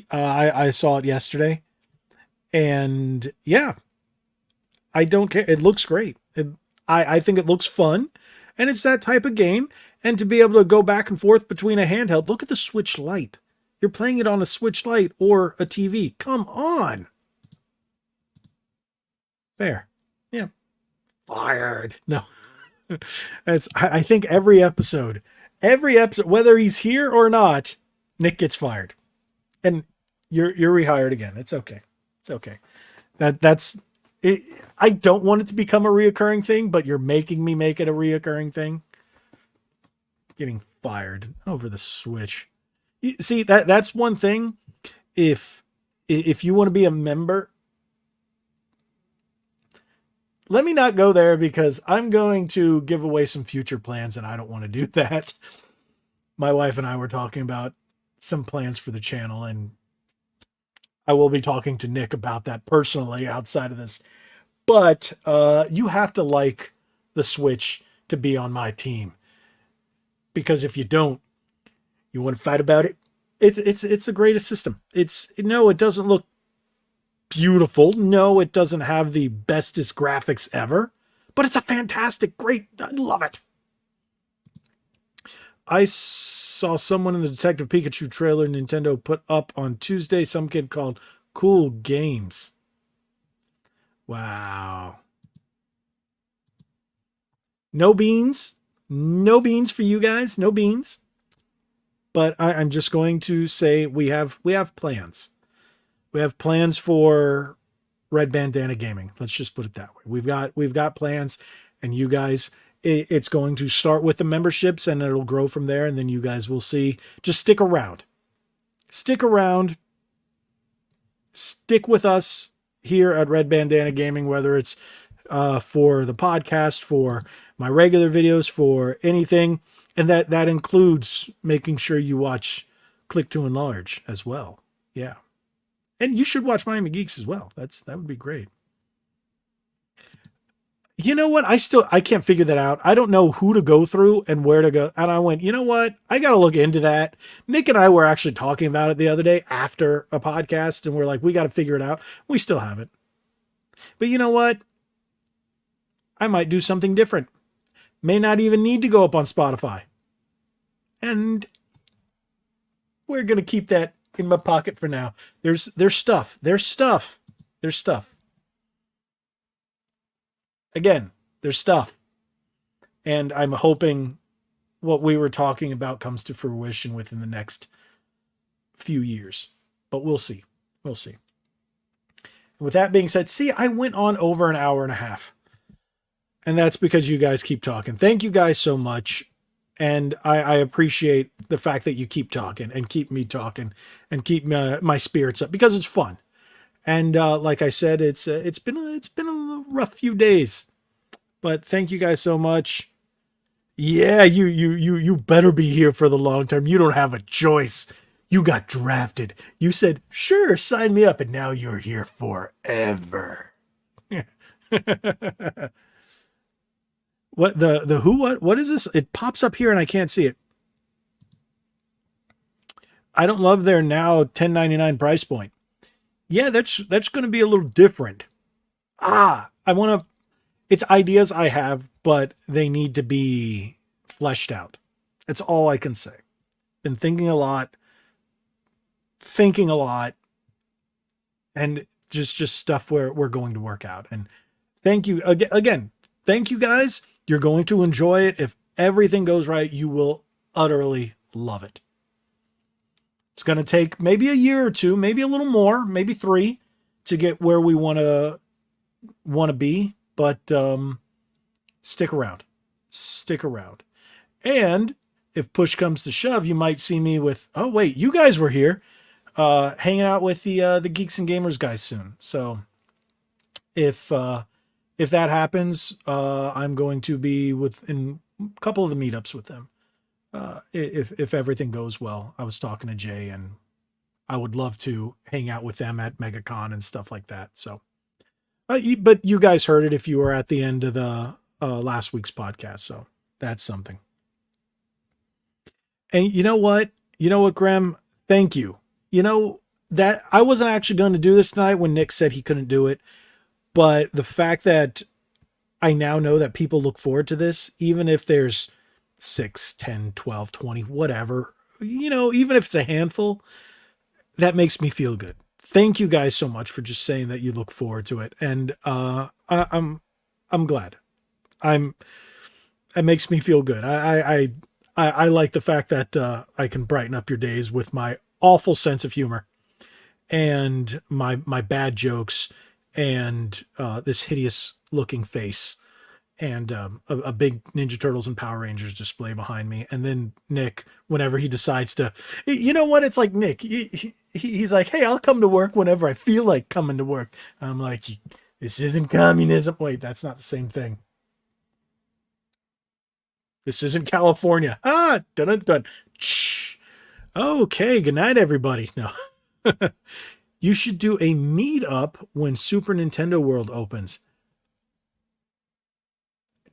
I saw it yesterday. And yeah, I don't care. It looks great. I think it looks fun. And it's that type of game. And to be able to go back and forth between a handheld, look at the Switch Lite. You're playing it on a Switch Lite or a TV. Come on. There. Yeah. Fired. No. I think every episode, whether he's here or not, Nick gets fired. And you're rehired again. It's okay. It's okay. That's it. I don't want it to become a reoccurring thing, but you're making me make it a reoccurring thing. Getting fired over the Switch. See, that's one thing. If you want to be a member, let me not go there because I'm going to give away some future plans and I don't want to do that. My wife and I were talking about some plans for the channel, and I will be talking to Nick about that personally outside of this. But you have to like the Switch to be on my team. Because if you don't, you want to fight about it. It's the greatest system. It doesn't look beautiful. No, it doesn't have the bestest graphics ever. But it's a fantastic, great, I love it. saw someone in the Detective Pikachu trailer Nintendo put up on Tuesday. Some kid called Cool Games. Wow. No beans. No beans for you guys. No beans. But I'm just going to say we have plans. We have plans for Red Bandana Gaming. Let's just put it that way. We've got plans, and you guys, it's going to start with the memberships, and it'll grow from there. And then you guys will see. Just stick around. Stick around. Stick with us here at Red Bandana Gaming, whether it's for the podcast, for my regular videos, for anything. And that includes making sure you watch Click to Enlarge as well. Yeah. And you should watch Miami Geeks as well. That would be great. You know what? I can't figure that out. I don't know who to go through and where to go. And I went, you know what? I got to look into that. Nick and I were actually talking about it the other day after a podcast, and we're like, we got to figure it out. We still haven't. But you know what? I might do something different. May not even need to go up on Spotify. And we're going to keep that in my pocket for now. There's stuff. There's stuff. There's stuff. Again, there's stuff. And I'm hoping what we were talking about comes to fruition within the next few years. But we'll see. We'll see. With that being said, see, I went on over an hour and a half. And that's because you guys keep talking. Thank you guys so much. And I appreciate the fact that you keep talking and keep me talking and keep my spirits up, because it's fun. And like I said, it's been a rough few days, but thank you guys so much. Yeah, you better be here for the long term. You don't have a choice. You got drafted. You said, sure, sign me up, and now you're here forever. What the who what is this? It pops up here and I can't see it. I don't love their now $10.99 price point. Yeah, that's going to be a little different. I want to. It's ideas I have, but they need to be fleshed out. That's all I can say. Been thinking a lot, and just stuff where we're going to work out. And thank you again. Thank you guys. You're going to enjoy it. If everything goes right, you will utterly love it. It's going to take maybe a year or two, maybe a little more, maybe 3 to get where we want to be. But stick around. Stick around. And if push comes to shove, you might see me with, oh, wait, you guys were here hanging out with the Geeks and Gamers guys soon. So if that happens, I'm going to be in a couple of the meetups with them. If everything goes well. I was talking to Jay, and I would love to hang out with them at MegaCon and stuff like that. So, but you guys heard it if you were at the end of the last week's podcast. So that's something. And you know what? Graham? Thank you. That I wasn't actually going to do this tonight when Nick said he couldn't do it. But the fact that I now know that people look forward to this, even if there's 6, 10, 12, 20, whatever, even if it's a handful, that makes me feel good. Thank you guys so much for just saying that you look forward to it. And I'm glad. It makes me feel good. I like the fact that I can brighten up your days with my awful sense of humor and my bad jokes and this hideous looking face and a big Ninja Turtles and Power Rangers display behind me. And then Nick, whenever he decides to, you know what? It's like Nick, he's like, hey, I'll come to work whenever I feel like coming to work. I'm like, this isn't communism. Wait, that's not the same thing. This isn't California. Dun dun dun. Shh. Okay, good night, everybody. No. You should do a meetup when Super Nintendo World opens.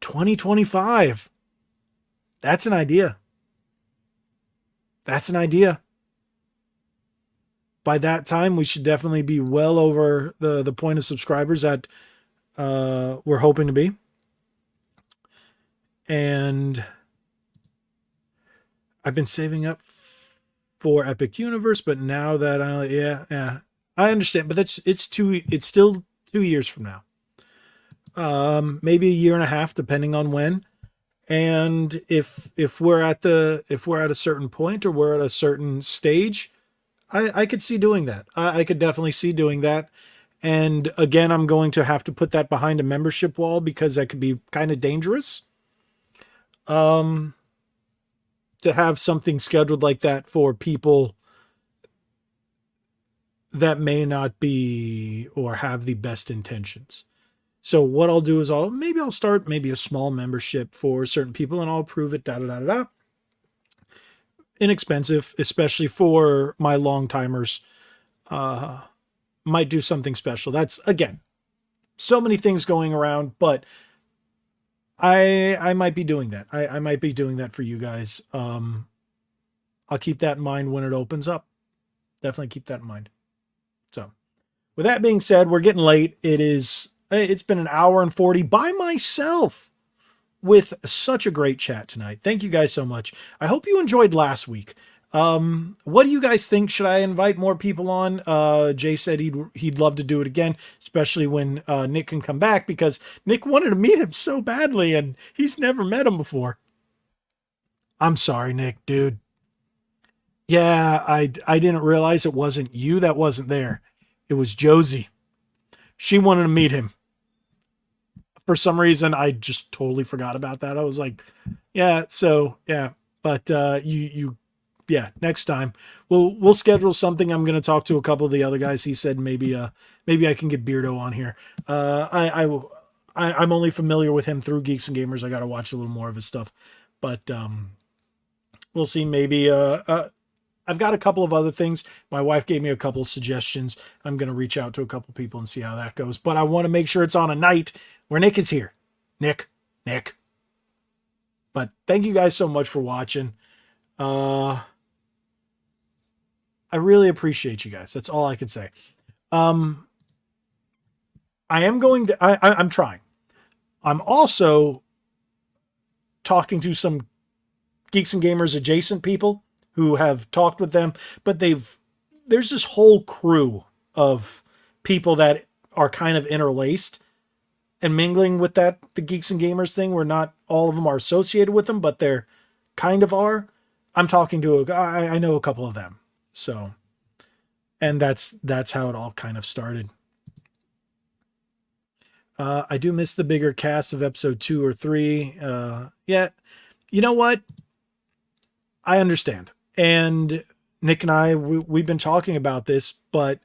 2025. That's an idea. That's an idea. By that time, we should definitely be well over the point of subscribers that we're hoping to be. And I've been saving up for Epic Universe, but now that yeah, I understand, but it's still 2 years from now. Maybe a year and a half, depending on when. And if we're at a certain point or we're at a certain stage, I could see doing that. I could definitely see doing that. And again, I'm going to have to put that behind a membership wall because that could be kind of dangerous. Um, to have something scheduled like that for people that may not be or have the best intentions. So what I'll do is I'll start maybe a small membership for certain people and I'll approve it. Da da da da. Inexpensive, especially for my long timers. Uh, might do something special. That's again, so many things going around, but I might be doing that. I might be doing that for you guys. I'll keep that in mind when it opens up. Definitely keep that in mind. So, with that being said, we're getting late. It's been an hour and 40 by myself with such a great chat tonight. Thank you guys so much. I hope you enjoyed last week. What do you guys think? Should I invite more people on? Jay said he'd love to do it again, especially when Nick can come back because Nick wanted to meet him so badly and he's never met him before. I'm sorry, Nick, dude. Yeah, I didn't realize it wasn't you that wasn't there. It was Josie. She wanted to meet him. For some reason, I just totally forgot about that. I was like, yeah, so yeah, but yeah, next time we'll schedule something. I'm going to talk to a couple of the other guys. He said maybe I can get Beardo on here. I'm only familiar with him through Geeks and Gamers. I got to watch a little more of his stuff, but we'll see. Maybe I've got a couple of other things. My wife gave me a couple of suggestions. I'm going to reach out to a couple of people and see how that goes. But I want to make sure it's on a night where Nick is here. Nick. But thank you guys so much for watching. I really appreciate you guys. That's all I can say. I am going to, I'm trying. I'm also talking to some Geeks and Gamers adjacent people who have talked with them, but there's this whole crew of people that are kind of interlaced and mingling with the Geeks and Gamers thing, where not all of them are associated with them, but they're kind of are. I'm talking to I know a couple of them. So, and that's how it all kind of started. I do miss the bigger cast of episode 2 or 3. Yeah, you know what? I understand. And Nick and I, we've been talking about this, but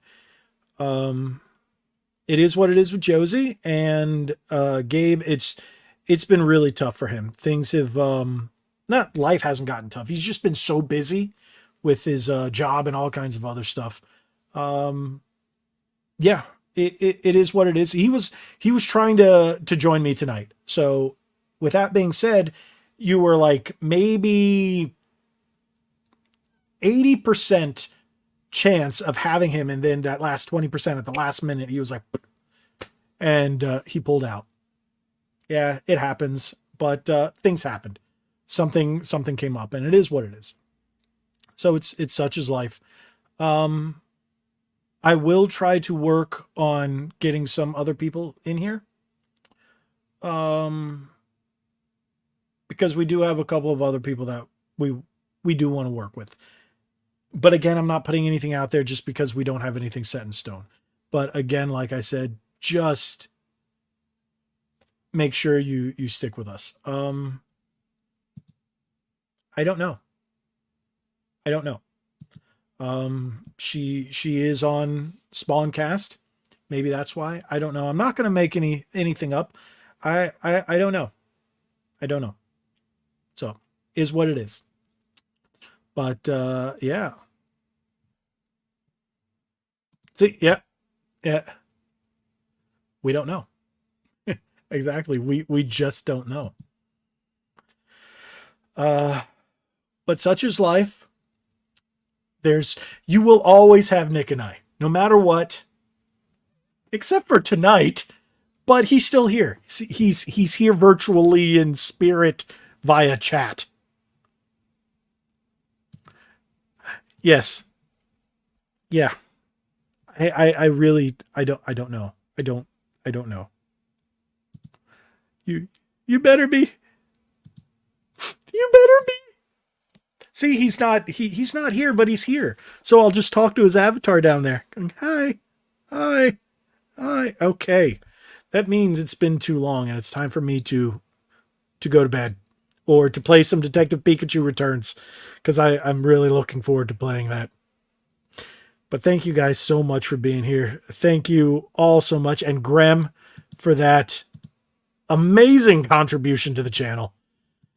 it is what it is with Josie and Gabe. It's been really tough for him. Things have not life hasn't gotten tough. He's just been so busy with his job and all kinds of other stuff. Yeah, it is what it is. He was trying to join me tonight. So with that being said, you were like maybe 80% chance of having him, and then that last 20% at the last minute he was like, and he pulled out. Yeah, it happens, but things happened. Something came up, and it is what it is. So it's such as life. I will try to work on getting some other people in here. Because we do have a couple of other people that we do want to work with. But again, I'm not putting anything out there just because we don't have anything set in stone. But again, like I said, just make sure you stick with us. I don't know. She is on Spawncast. Maybe that's why. I don't know. I'm not going to make anything up. I don't know. I don't know. So, is what it is. But yeah. See, yeah. We don't know. Exactly. We just don't know. But such is life. You will always have Nick and I, no matter what, except for tonight, but he's still here. He's here virtually in spirit via chat. Yes. Yeah. I really I don't know. I don't know. You you better be. You better be. See, he's not here, but he's here. So I'll just talk to his avatar down there. Going, hi. Hi. Hi. Okay. That means it's been too long and it's time for me to go to bed or to play some Detective Pikachu Returns because I'm really looking forward to playing that. But thank you guys so much for being here. Thank you all so much. And Grem for that amazing contribution to the channel.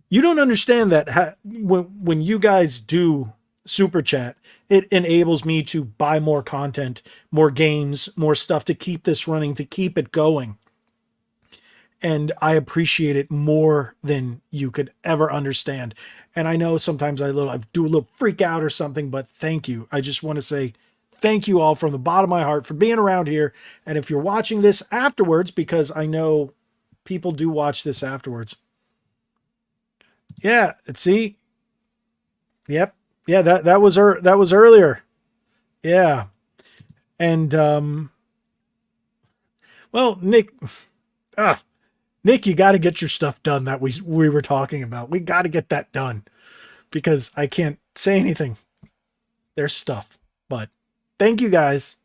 You don't understand that when you guys do super chat, it enables me to buy more content, more games, more stuff to keep this running, to keep it going. And I appreciate it more than you could ever understand. And I know sometimes I do a little freak out or something, but thank you. I just want to say thank you all from the bottom of my heart for being around here. And if you're watching this afterwards, because I know people do watch this afterwards. Yeah, see, yep, yeah, that was earlier. Yeah, and well, ah, Nick, you got to get your stuff done that we were talking about. We got to get that done because I can't say anything. There's stuff, but thank you guys.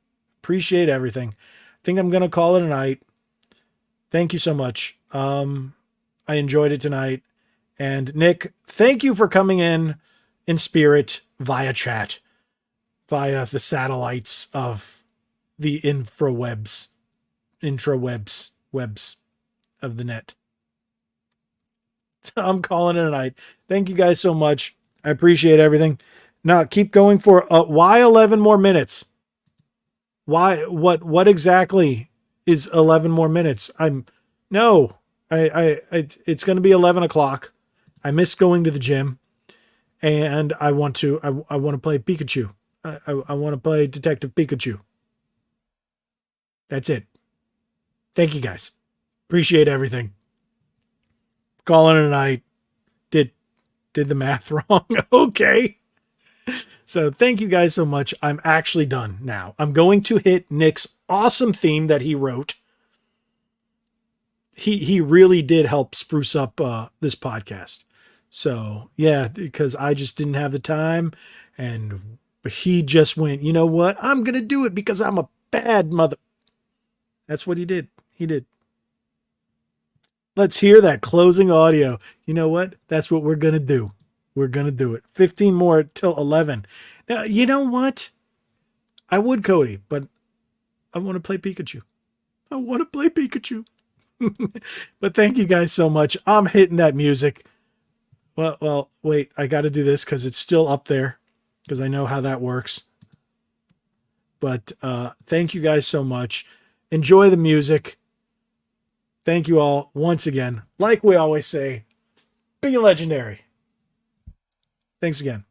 Appreciate everything. I think I'm gonna call it a night. Thank you so much. I enjoyed it tonight. And Nick, thank you for coming in spirit via chat, via the satellites of the webs of the net. I'm calling it a night. Thank you guys so much. I appreciate everything. Now keep going for why 11 more minutes? Why what exactly is 11 more minutes? No. It's going to be 11 o'clock. I miss going to the gym and I want to play Pikachu. I want to play Detective Pikachu. That's it. Thank you guys. Appreciate everything. Calling it a night. Did the math wrong? Okay. So thank you guys so much. I'm actually done now. I'm going to hit Nick's awesome theme that he wrote. He really did help spruce up this podcast. So yeah, because I just didn't have the time, and he just went, you know what? I'm gonna do it because I'm a bad mother. That's what he did. He did. Let's hear that closing audio. You know what? That's what we're going to do. We're going to do it. 15 more till 11. Now, you know what? I would, Cody, but I want to play Pikachu. I want to play Pikachu. But thank you guys so much. I'm hitting that music. Well, wait. I got to do this because it's still up there because I know how that works. But thank you guys so much. Enjoy the music. Thank you all once again. Like we always say, be legendary. Thanks again.